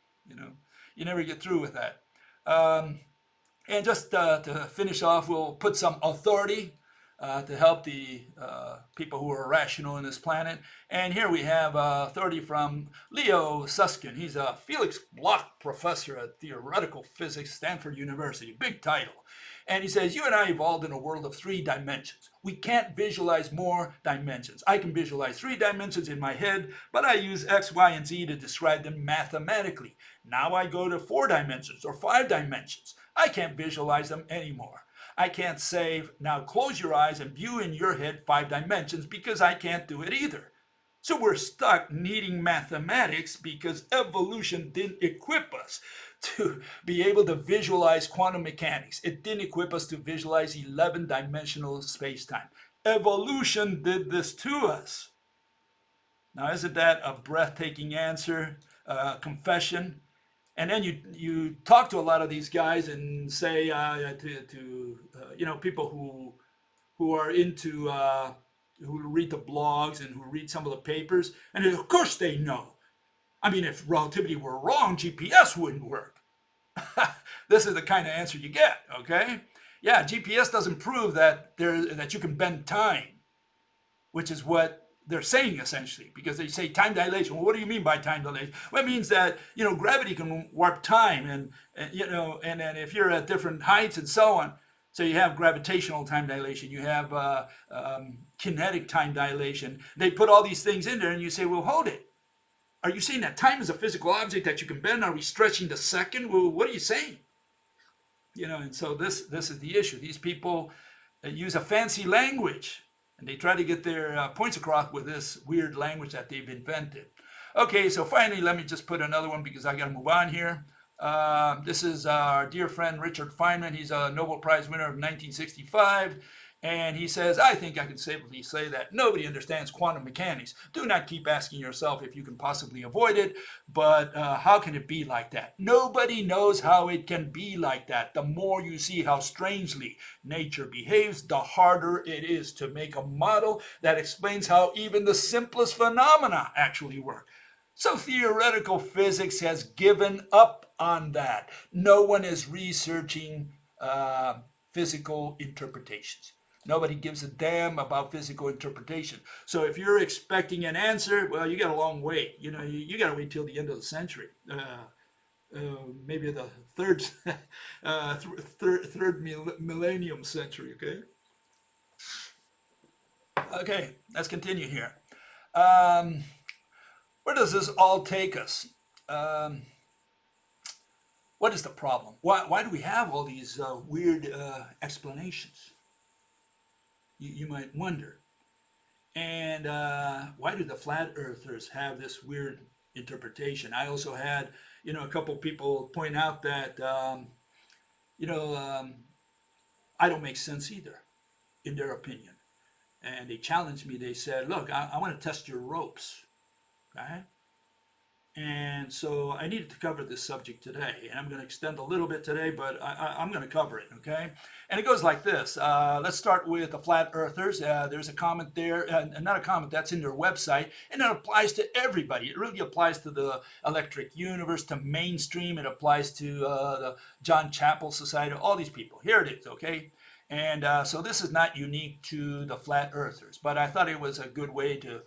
You never get through with that. And just to finish off, we'll put some authority to help the people who are rational in this planet. And here we have authority from Leo Susskind. He's a Felix Bloch professor at theoretical physics, Stanford University, big title. And he says, you and I evolved in a world of 3 dimensions. We can't visualize more dimensions. I can visualize 3 dimensions in my head, but I use X, Y, and Z to describe them mathematically. Now I go to 4 dimensions or 5 dimensions. I can't visualize them anymore. I can't say, now close your eyes and view in your head 5 dimensions because I can't do it either. So we're stuck needing mathematics because evolution didn't equip us to be able to visualize quantum mechanics. It didn't equip us to visualize 11-dimensional space-time. Evolution did this to us. Now, isn't that a breathtaking answer, confession? And then you talk to a lot of these guys and say to people who are into who read the blogs and who read some of the papers, and of course they know. I mean, if relativity were wrong, GPS wouldn't work. This is the kind of answer you get. Okay, yeah, GPS doesn't prove that that you can bend time, which is what they're saying essentially, because they say time dilation. Well, what do you mean by time dilation? Well, it means that gravity can warp time, and then if you're at different heights and so on, so you have gravitational time dilation, you have kinetic time dilation. They put all these things in there, and you say, well, hold it. Are you saying that time is a physical object that you can bend? Are we stretching the second? Well, what are you saying? And so this is the issue. These people use a fancy language, and they try to get their points across with this weird language that they've invented. Okay, so finally, let me just put another one because I got to move on here. This is our dear friend Richard Feynman. He's a Nobel Prize winner of 1965. And he says, I think I can safely say that nobody understands quantum mechanics. Do not keep asking yourself if you can possibly avoid it, but how can it be like that? Nobody knows how it can be like that. The more you see how strangely nature behaves, the harder it is to make a model that explains how even the simplest phenomena actually work. So theoretical physics has given up on that. No one is researching physical interpretations. Nobody gives a damn about physical interpretation. So if you're expecting an answer, well, you got a long wait. You got to wait till the end of the century. Maybe the third millennium century. Okay, let's continue here. Where does this all take us? What is the problem? Why do we have all these weird explanations? You might wonder. And why do the flat earthers have this weird interpretation? I also had, a couple people point out that, I don't make sense either, in their opinion. And they challenged me. They said, look, I want to test your ropes. Okay? And so I needed to cover this subject today. And I'm going to extend a little bit today, but I'm going to cover it, okay? And it goes like this. Let's start with the flat earthers. There's a comment there, and not a comment, that's in their website, and it applies to everybody. It really applies to the Electric Universe, to mainstream. It applies to the John Chappell Society, all these people. Here it is, okay? And so this is not unique to the flat earthers, but I thought it was a good way to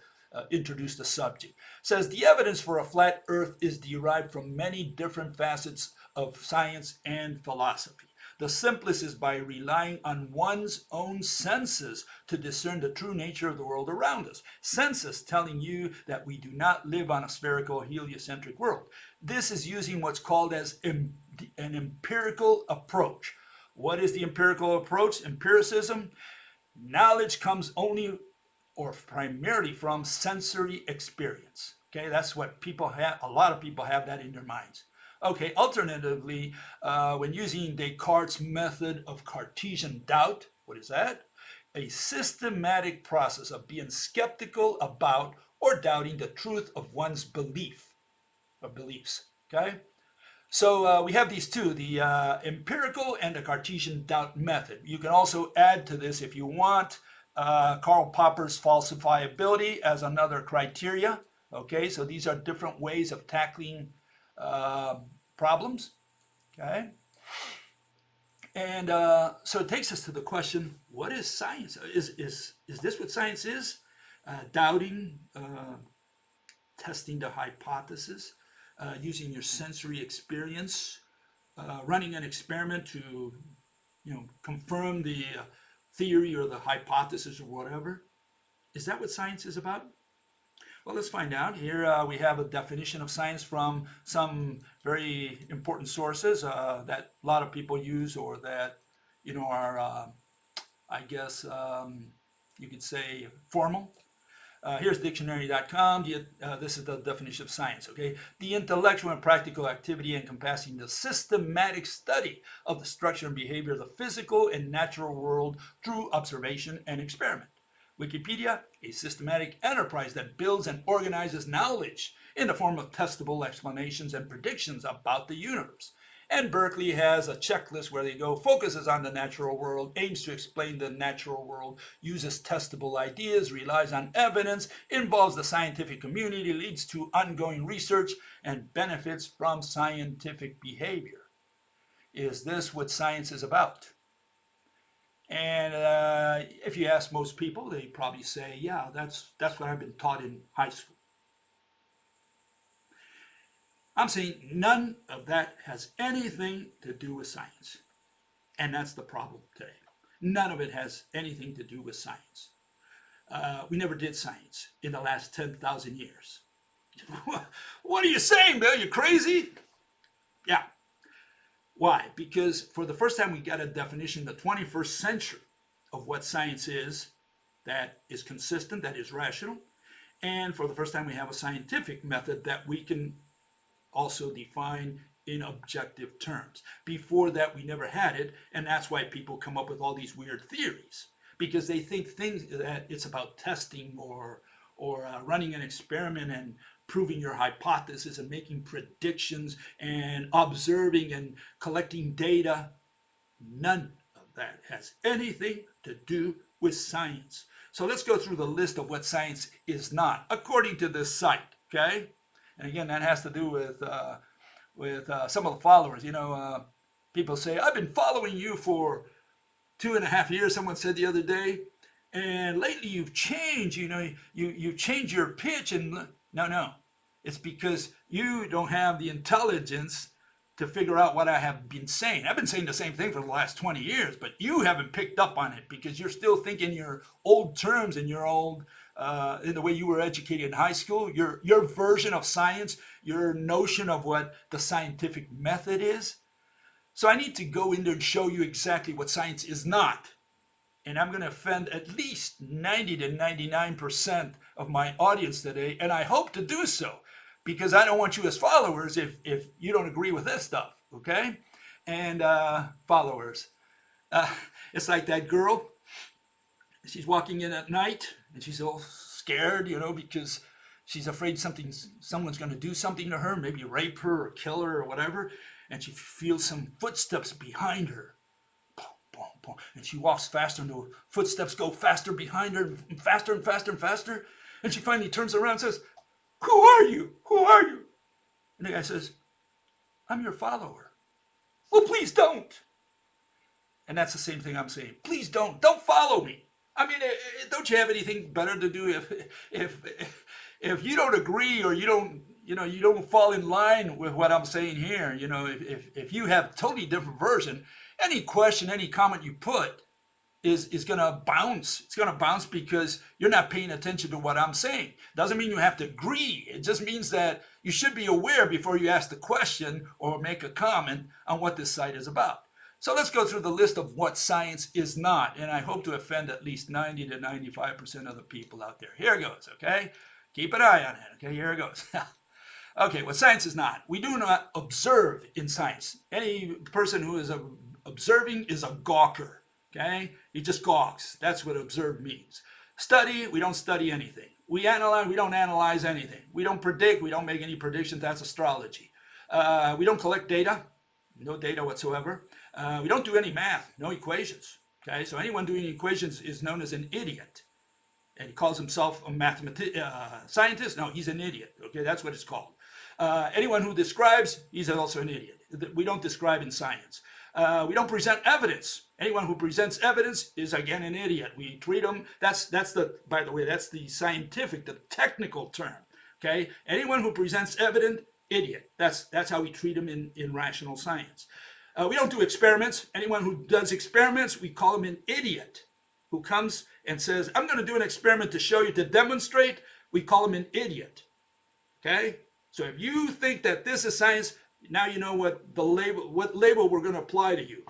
introduce the subject. It says the evidence for a flat earth is derived from many different facets of science and philosophy. The simplest is by relying on one's own senses to discern the true nature of the world around us. Senses telling you that we do not live on a spherical heliocentric world. This is using what's called as an empirical approach. What is the empirical approach? Empiricism. Knowledge comes only or primarily from sensory experience. Okay, that's what people have. A lot of people have that in their minds. Okay, alternatively, when using Descartes' method of Cartesian doubt, what is that? A systematic process of being skeptical about or doubting the truth of one's belief or beliefs. Okay, so we have these two, the empirical and the Cartesian doubt method. You can also add to this if you want Karl Popper's falsifiability as another criteria. Okay, so these are different ways of tackling problems. Okay, And so it takes us to the question: what is science? Is this what science is? Doubting, testing the hypothesis, using your sensory experience, running an experiment to, confirm the theory or the hypothesis or whatever. Is that what science is about? Well, let's find out. Here we have a definition of science from some very important sources that a lot of people use, or that, are, I guess, you could say formal. Here's dictionary.com. This is the definition of science, okay? The intellectual and practical activity encompassing the systematic study of the structure and behavior of the physical and natural world through observation and experiment. Wikipedia, a systematic enterprise that builds and organizes knowledge in the form of testable explanations and predictions about the universe. And Berkeley has a checklist where they go, focuses on the natural world, aims to explain the natural world, uses testable ideas, relies on evidence, involves the scientific community, leads to ongoing research, and benefits from scientific behavior. Is this what science is about? And if you ask most people, they probably say, yeah, that's what I've been taught in high school. I'm saying none of that has anything to do with science. And that's the problem today. None of it has anything to do with science. We never did science in the last 10,000 years. What are you saying, Bill? You crazy? Yeah. Why? Because for the first time we got a definition in the 21st century of what science is that is consistent, that is rational. And for the first time we have a scientific method that we can also define in objective terms. Before that we never had it, and that's why people come up with all these weird theories, because they think things that it's about testing or running an experiment and proving your hypothesis and making predictions and observing and collecting data. None of that has anything to do with science. So let's go through the list of what science is not, according to this site, okay? And again, that has to do with some of the followers. People say, I've been following you for 2.5 years, someone said the other day, and lately you've changed, you've changed your pitch. And no, it's because you don't have the intelligence to figure out what I have been saying. I've been saying the same thing for the last 20 years, but you haven't picked up on it because you're still thinking your old terms and your old, in the way you were educated in high school, your version of science, your notion of what the scientific method is. So I need to go in there and show you exactly what science is not. And I'm going to offend at least 90 to 99% of my audience today, and I hope to do so, because I don't want you as followers if you don't agree with this stuff, okay? And followers, it's like that girl. She's walking in at night, and she's all scared, because she's afraid someone's going to do something to her, maybe rape her or kill her or whatever, and she feels some footsteps behind her. And she walks faster, and the footsteps go faster behind her, and faster and faster and faster. And she finally turns around and says, "Who are you? Who are you?" And the guy says, "I'm your follower." "Well, please don't." And that's the same thing I'm saying. Please don't follow me. I mean, don't you have anything better to do if you don't agree, or you don't fall in line with what I'm saying here? If you have a totally different version, any question, any comment you put is going to bounce. It's going to bounce because you're not paying attention to what I'm saying. Doesn't mean you have to agree. It just means that you should be aware before you ask the question or make a comment on what this site is about. So let's go through the list of what science is not, and I hope to offend at least 90 to 95% of the people out there. Here it goes, okay? Keep an eye on it, okay? Here it goes. Okay, what science is not. We do not observe in science. Any person who is observing is a gawker, okay? He just gawks. That's what observe means. Study, we don't study anything. We analyze, we don't analyze anything. We don't predict, we don't make any predictions. That's astrology. We don't collect data, no data whatsoever. We don't do any math, no equations, okay? So anyone doing equations is known as an idiot. And he calls himself a scientist? No, he's an idiot, okay? That's what it's called. Anyone who describes, he's also an idiot. We don't describe in science. We don't present evidence. Anyone who presents evidence is again an idiot. We treat them. That's the, by the way, that's the scientific, the technical term. Okay, anyone who presents evidence, idiot. That's how we treat them in rational science. We don't do experiments. Anyone who does experiments, we call him an idiot. Who comes and says, I'm going to do an experiment to show you, to demonstrate, we call him an idiot. Okay? So if you think that this is science, now you know what label we're going to apply to you.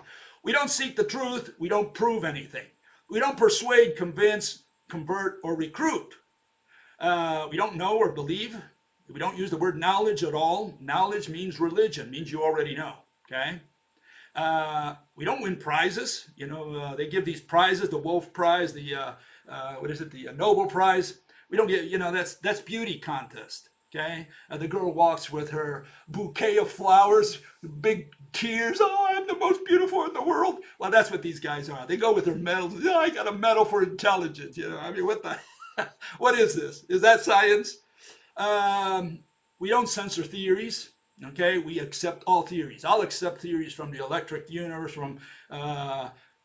We don't seek the truth. We don't prove anything. We don't persuade, convince, convert, or recruit. We don't know or believe. We don't use the word knowledge at all. Knowledge means religion, means you already know. Okay? We don't win prizes. They give these prizes, the Wolf Prize, the the Nobel Prize. We don't get, that's beauty contest. Okay, the girl walks with her bouquet of flowers, big tears. Oh, I'm the most beautiful in the world. Well, that's what these guys are. They go with their medals. Oh, I got a medal for intelligence. I mean, what the, what is this? Is that science? We don't censor theories. Okay, we accept all theories. I'll accept theories from the electric universe, from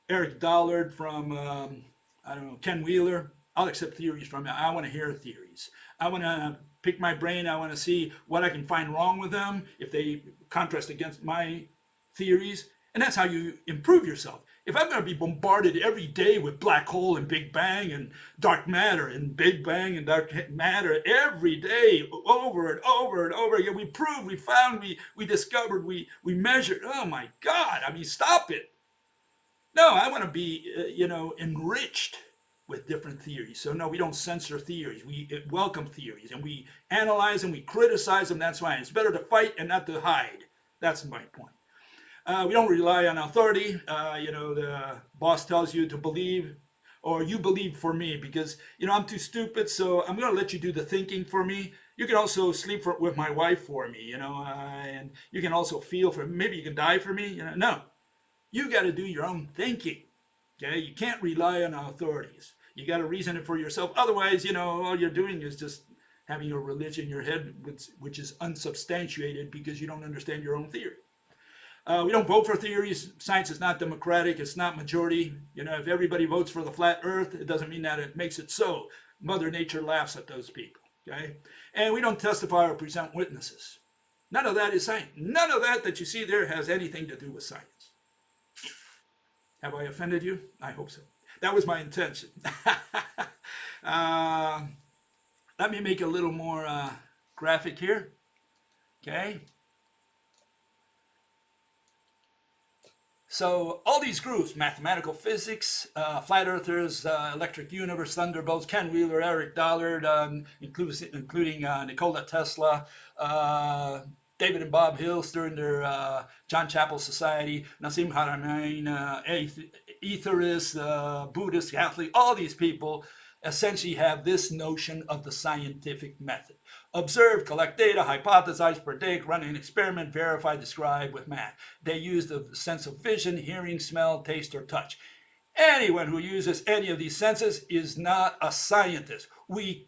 Eric Dollard, from I don't know, Ken Wheeler. I'll accept theories from it. I want to hear theories. I want to pick my brain. I want to see what I can find wrong with them if they contrast against my theories. And that's how you improve yourself. If I'm going to be bombarded every day with black hole and Big Bang and dark matter and Big Bang and dark matter every day, over and over and over again, we proved, we found, we discovered, we measured. Oh my God! I mean, stop it. No, I want to be, enriched with different theories. So no, we don't censor theories. We welcome theories, and we analyze them, we criticize them. That's why it's better to fight and not to hide. That's my point. We don't rely on authority. The boss tells you to believe, or you believe for me because, I'm too stupid, so I'm going to let you do the thinking for me. You can also sleep with my wife for me, and you can also feel for me. Maybe you can die for me. No, you got to do your own thinking. Okay, you can't rely on authorities. You got to reason it for yourself. Otherwise, all you're doing is just having a religion in your head, which is unsubstantiated because you don't understand your own theory. We don't vote for theories. Science is not democratic. It's not majority. If everybody votes for the flat earth, it doesn't mean that it makes it so. Mother Nature laughs at those people. Okay? And we don't testify or present witnesses. None of that is science. None of that you see there has anything to do with science. Have I offended you? I hope so. That was my intention. Let me make it a little more graphic here. Okay? So all these groups, mathematical physics, flat earthers, electric universe, thunderbolts, Ken Wheeler, Eric Dollard, including Nikola Tesla, David and Bob Hill during their John Chapel Society, Nassim Haramein, atheists, Buddhists, Catholic, all these people essentially have this notion of the scientific method. Observe, collect data, hypothesize, predict, run an experiment, verify, describe with math. They use the sense of vision, hearing, smell, taste, or touch. Anyone who uses any of these senses is not a scientist. We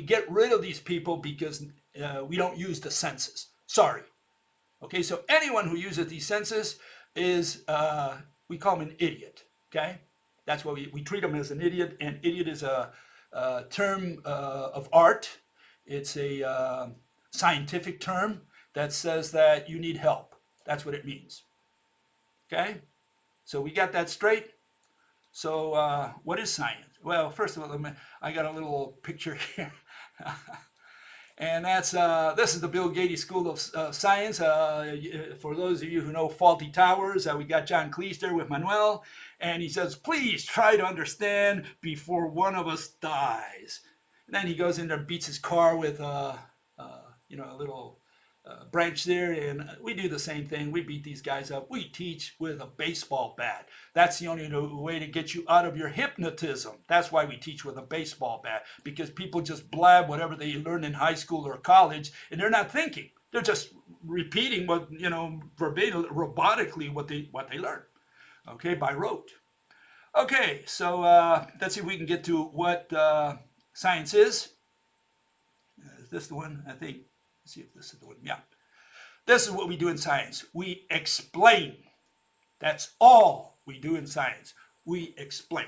get rid of these people because we don't use the senses. Sorry. Okay, so anyone who uses these senses is, we call them an idiot. Okay? That's why we treat them as an idiot, and idiot is a term of art. It's a scientific term that says that you need help. That's what it means. Okay? So we got that straight. So what is science? Well, first of all, I got a little picture here. And that's this is the Bill Gates School of Science. For those of you who know Faulty Towers, we got John Cleese there with Manuel. And he says, please try to understand before one of us dies. And then he goes in there and beats his car with a little branch there. And we do the same thing. We beat these guys up. We teach with a baseball bat. That's the only way to get you out of your hypnotism. That's why we teach with a baseball bat. Because people just blab whatever they learned in high school or college. And they're not thinking. They're just repeating what, verbatim, robotically what they learned. Okay, by rote. Okay, so let's see if we can get to what science is. Is this the one? I think. Let's see if this is the one. Yeah. This is what we do in science. We explain. That's all we do in science. We explain.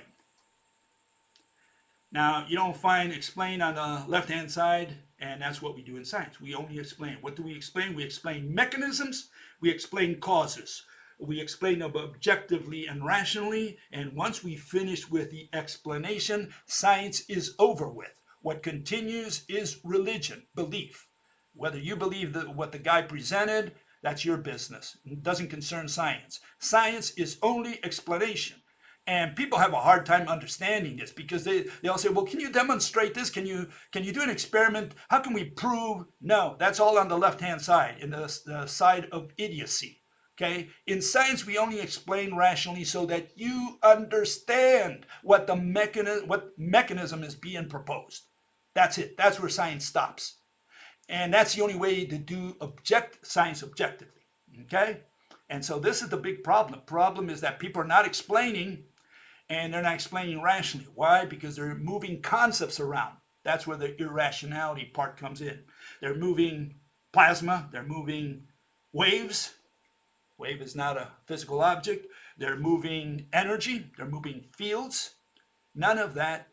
Now, you don't find explain on the left-hand side, and that's what we do in science. We only explain. What do we explain? We explain mechanisms, we explain causes. We explain them objectively and rationally, and once we finish with the explanation, science is over with. What continues is religion, belief. Whether you believe that what the guy presented, that's your business. It doesn't concern science. Science is only explanation. And people have a hard time understanding this because they all say, well, can you demonstrate this? Can you do an experiment? How can we prove? No, that's all on the left-hand side, in the side of idiocy. Okay? In science, we only explain rationally so that you understand what mechanism is being proposed. That's it. That's where science stops. And that's the only way to do science objectively. Okay? And so this is the big problem. The problem is that people are not explaining, and they're not explaining rationally. Why? Because they're moving concepts around. That's where the irrationality part comes in. They're moving plasma. They're moving waves. Wave is not a physical object. They're moving energy. They're moving fields. None of that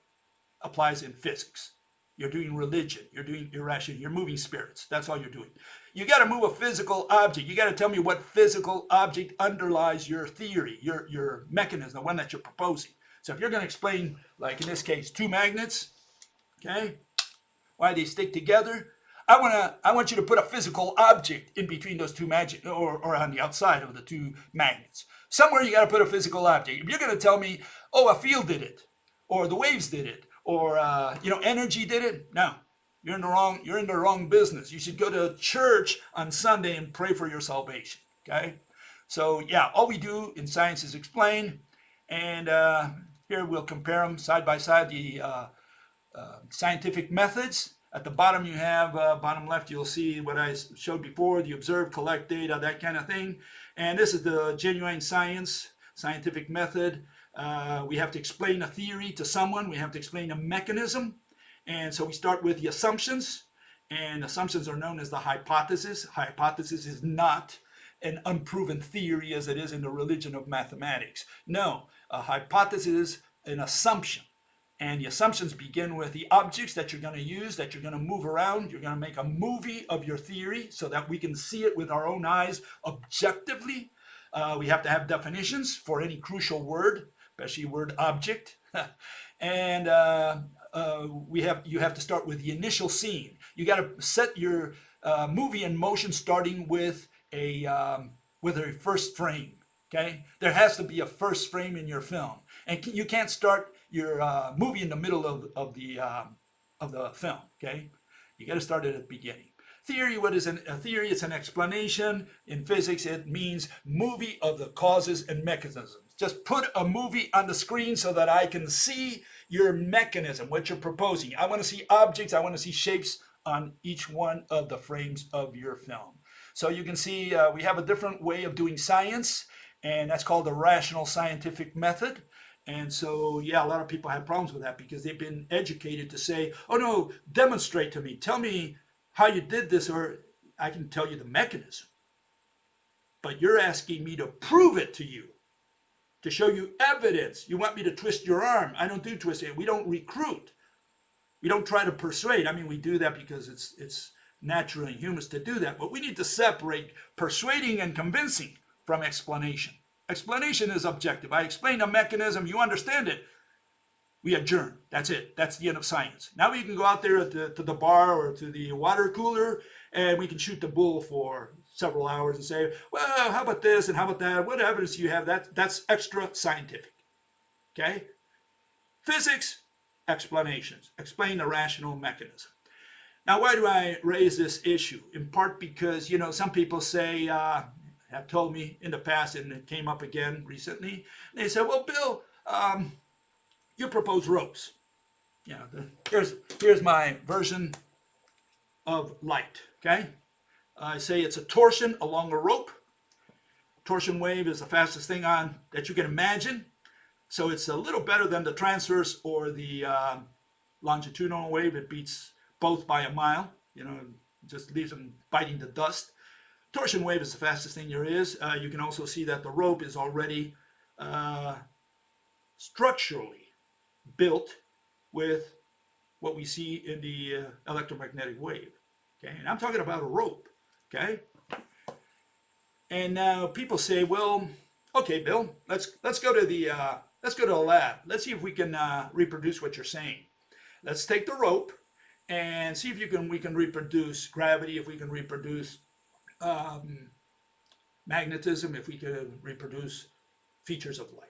applies in physics. You're doing religion. You're doing irrational. You're moving spirits. That's all you're doing. You got to move a physical object. You got to tell me what physical object underlies your theory, your mechanism, the one that you're proposing. So if you're going to explain, like in this case, two magnets, okay, why they stick together, I want you to put a physical object in between those two magnets, or on the outside of the two magnets. Somewhere you got to put a physical object. If you're going to tell me, oh, a field did it, or the waves did it, or energy did it, no. You're in the wrong business. You should go to church on Sunday and pray for your salvation. Okay? So yeah, all we do in science is explain, and here we'll compare them side by side, the scientific methods. At the bottom you have, bottom left, you'll see what I showed before, the observe, collect data, that kind of thing. And this is the genuine scientific method. We have to explain a theory to someone. We have to explain a mechanism. And so we start with the assumptions, and assumptions are known as the hypothesis. Hypothesis is not an unproven theory as it is in the religion of mathematics. No, a hypothesis is an assumption. And the assumptions begin with the objects that you're going to use, that you're going to move around. You're going to make a movie of your theory so that we can see it with our own eyes objectively. We have to have definitions for any crucial word, especially word object. And you have to start with the initial scene. You got to set your movie in motion, starting with a first frame. Okay, there has to be a first frame in your film, and you can't start your movie in the middle of the film. Okay, you got to start it at the beginning. Theory, what is a theory? It's an explanation. In physics, it means movie of the causes and mechanisms. Just put a movie on the screen so that I can see your mechanism, what you're proposing. I want to see objects. I want to see shapes on each one of the frames of your film. So you can see we have a different way of doing science, and that's called the rational scientific method. And so, yeah, a lot of people have problems with that because they've been educated to say, oh, no, demonstrate to me. Tell me how you did this, or I can tell you the mechanism. But you're asking me to prove it to you, to show you evidence. You want me to twist your arm. I don't do twisting. We don't recruit. We don't try to persuade. I mean, we do that because it's natural and human to do that. But we need to separate persuading and convincing from explanation. Explanation is objective. I explain a mechanism. You understand it. We adjourn. That's it. That's the end of science. Now we can go out there to the bar or to the water cooler, and we can shoot the bull for several hours and say, well, how about this and how about that? What evidence do you have? That's extra scientific. Okay? Physics, explanations. Explain the rational mechanism. Now, why do I raise this issue? In part because, some people say, have told me in the past, and it came up again recently, they said, well, Bill, you propose ropes. Here's my version of light, okay? I say it's a torsion along a rope. Torsion wave is the fastest thing that you can imagine. So it's a little better than the transverse or the longitudinal wave. It beats both by a mile. Just leaves them biting the dust. Torsion wave is the fastest thing there is. You can also see that the rope is already uh, structurally built with what we see in the electromagnetic wave. Okay, and I'm talking about a rope. Okay, and now people say, well, okay, Bill, let's go to the lab. Let's see if we can reproduce what you're saying. Let's take the rope and see if we can reproduce gravity, if we can reproduce um, magnetism, if we can reproduce features of light.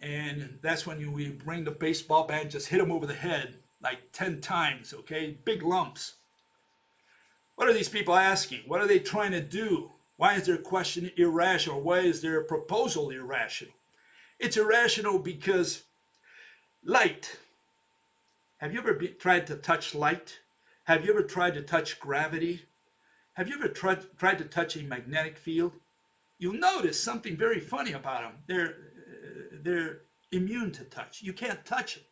And that's when we bring the baseball bat, just hit them over the head like 10 times, okay? Big lumps. What are these people asking? What are they trying to do? Why is their question irrational? Why is their proposal irrational? It's irrational because light. Have you ever tried to touch light? Have you ever tried to touch gravity? Have you ever tried to touch a magnetic field? You'll notice something very funny about them. They're immune to touch. You can't touch it.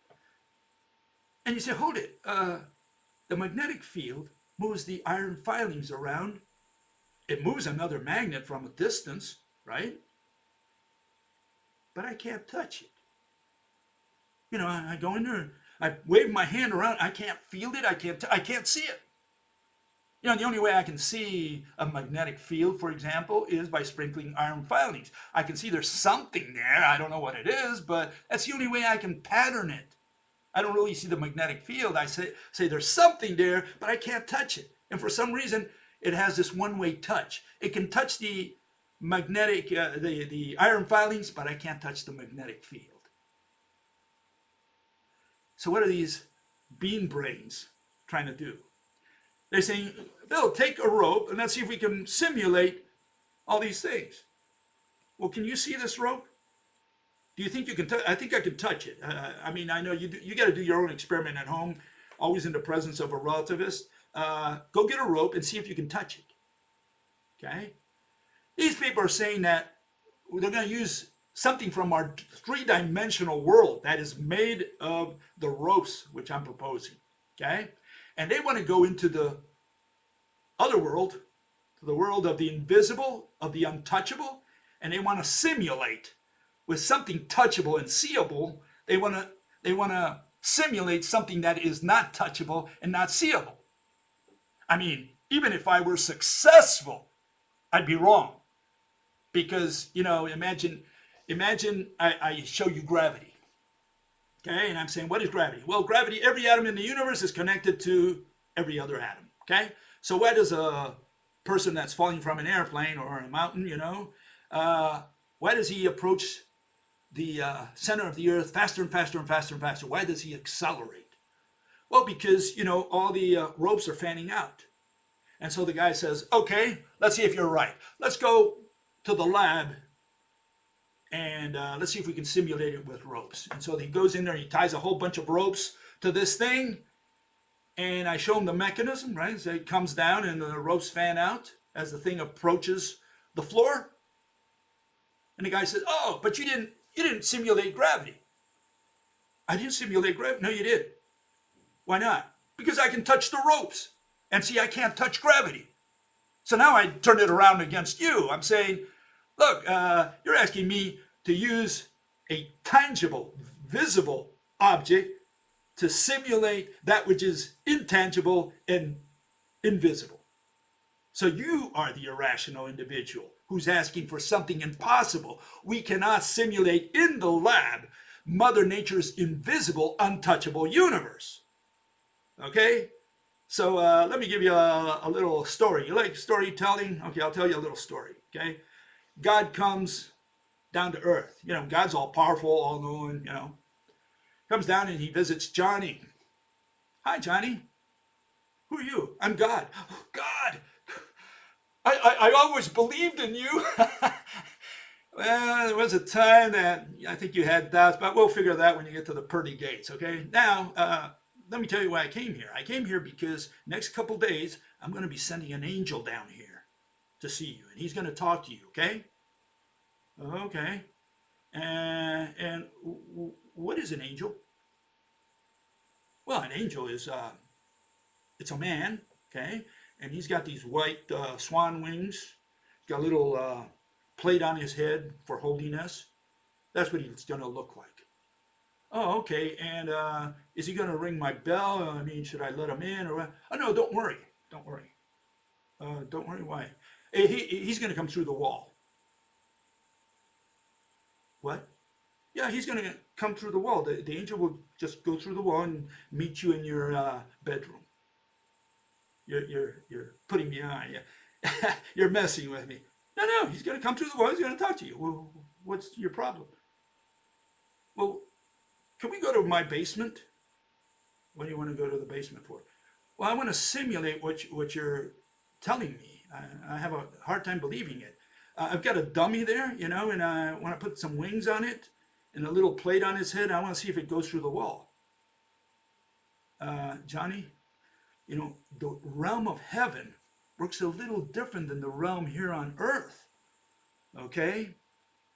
And you say, hold it. The magnetic field moves the iron filings around. It moves another magnet from a distance, right? But I can't touch it. You know, I go in there and I wave my hand around. I can't feel it. I can't see it. You know, the only way I can see a magnetic field, for example, is by sprinkling iron filings. I can see there's something there. I don't know what it is, but that's the only way I can pattern it. I don't really see the magnetic field. I say there's something there, but I can't touch it. And for some reason, it has this one-way touch. It can touch the magnetic, the iron filings, but I can't touch the magnetic field. So what are these bean brains trying to do? They're saying, Bill, take a rope and let's see if we can simulate all these things. Well, can you see this rope? Do you think you can touch? I think I can touch it. I mean, I know you got to do your own experiment at home, always in the presence of a relativist. Go get a rope and see if you can touch it. Okay? These people are saying that they're going to use something from our three-dimensional world that is made of the ropes, which I'm proposing. Okay? And they want to go into the other world, to the world of the invisible, of the untouchable, and they want to simulate with something touchable and seeable. They want to simulate something that is not touchable and not seeable. I mean, even if I were successful, I'd be wrong. Because, you know, imagine I show you gravity. Okay, and I'm saying, what is gravity? Well, gravity, every atom in the universe is connected to every other atom. Okay, so why does a person that's falling from an airplane or a mountain, you know, why does he approach the center of the earth faster and faster and faster and faster? Why does he accelerate? Well, because, you know, all the ropes are fanning out. And so the guy says, okay, let's see if you're right. Let's go to the lab and let's see if we can simulate it with ropes. And so he goes in there, he ties a whole bunch of ropes to this thing, and I show him the mechanism, right? So it comes down and the ropes fan out as the thing approaches the floor. And the guy says, oh, but you didn't simulate gravity. I didn't simulate gravity. No, you did. Why not? Because I can touch the ropes. And see, I can't touch gravity. So now I turn it around against you. I'm saying, look, you're asking me to use a tangible, visible object to simulate that which is intangible and invisible. So you are the irrational individual who's asking for something impossible. We cannot simulate in the lab Mother Nature's invisible, untouchable universe. Okay? So let me give you a little story. You like storytelling? Okay, I'll tell you a little story. Okay? God comes down to earth. You know, God's all powerful, all knowing, you know. Comes down and he visits Johnny. Hi, Johnny. Who are you? I'm God. Oh, God. I always believed in you. Well, there was a time that I think you had doubts, but we'll figure that when you get to the pearly gates, okay? Now, let me tell you why I came here. I came here because next couple days, I'm going to be sending an angel down here to see you, and he's going to talk to you, okay? Okay. And what is an angel? Well, an angel is, it's a man Okay, and he's got these white swan wings. Got a little plate on his head for holiness. That's what he's going to look like. Oh, okay. And is he going to ring my bell? I mean, should I let him in or what? Oh no, don't worry. Don't worry. Don't worry. Why? He's going to come through the wall. What? Yeah, he's going to come through the wall. The angel will just go through the wall and meet you in your bedroom. You're putting me on. You're messing with me. No, no, he's going to come through the wall. He's going to talk to you. Well, what's your problem? Well, can we go to my basement? What do you want to go to the basement for? Well, I want to simulate what you're telling me. I have a hard time believing it. I've got a dummy there, and I want to put some wings on it and a little plate on his head. I want to see if it goes through the wall. Johnny, the realm of heaven works a little different than the realm here on earth. Okay?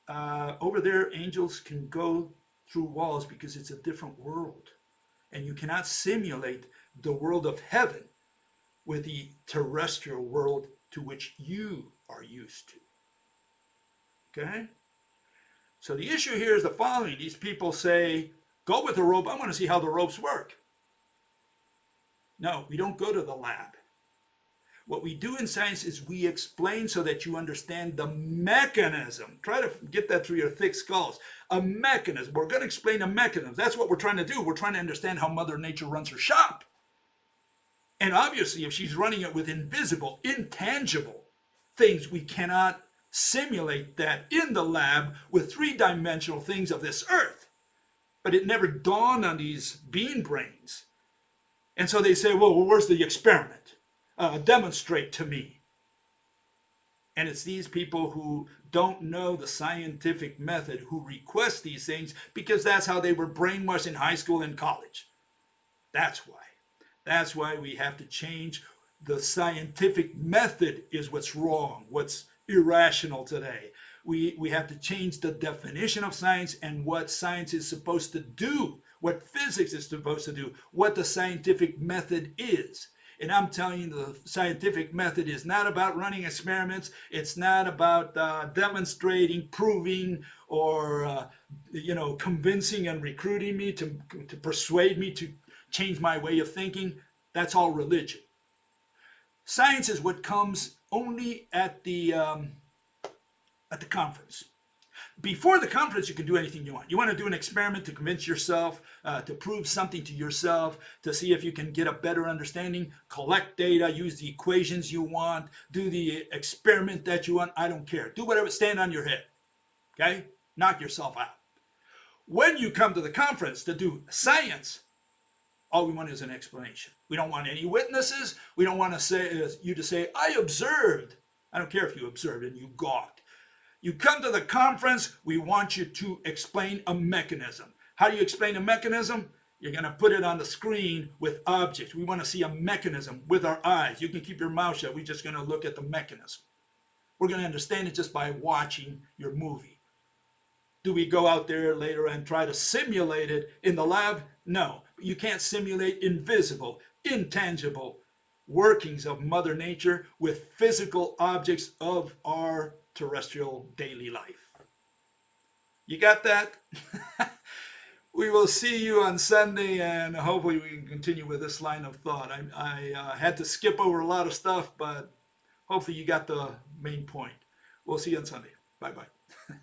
Over there, angels can go through walls because it's a different world. And you cannot simulate the world of heaven with the terrestrial world to which you are used to. Okay? So the issue here is the following. These people say, go with the rope. I want to see how the ropes work. No, we don't go to the lab. What we do in science is we explain so that you understand the mechanism. Try to get that through your thick skulls. A mechanism. We're going to explain a mechanism. That's what we're trying to do. We're trying to understand how Mother Nature runs her shop. And obviously, if she's running it with invisible, intangible things, we cannot simulate that in the lab with three-dimensional things of this earth. But it never dawned on these bean brains. And so they say, well, where's the experiment? Demonstrate to me. And it's these people who don't know the scientific method who request these things because that's how they were brainwashed in high school and college. That's why. That's why we have to change. The scientific method is what's wrong, what's irrational today. We have to change the definition of science and what science is supposed to do, what physics is supposed to do, what the scientific method is. And I'm telling you, the scientific method is not about running experiments. It's not about demonstrating, proving, or convincing and recruiting me to persuade me to change my way of thinking. That's all religion. Science is what comes only at the conference. Before the conference, you can do anything you want. You want to do an experiment to convince yourself, to prove something to yourself, to see if you can get a better understanding, collect data, use the equations you want, do the experiment that you want. I don't care. Do whatever, stand on your head. Okay? Knock yourself out. When you come to the conference to do science, all we want is an explanation. We don't want any witnesses. We don't want to say you to say, I observed. I don't care if you observed and you gawked. You come to the conference, we want you to explain a mechanism. How do you explain a mechanism? You're going to put it on the screen with objects. We want to see a mechanism with our eyes. You can keep your mouth shut. We're just going to look at the mechanism. We're going to understand it just by watching your movie. Do we go out there later and try to simulate it in the lab? No. You can't simulate invisible, intangible workings of Mother Nature with physical objects of our terrestrial daily life. You got that? We will see you on Sunday, and hopefully we can continue with this line of thought. I had to skip over a lot of stuff, but hopefully you got the main point. We'll see you on Sunday. Bye-bye.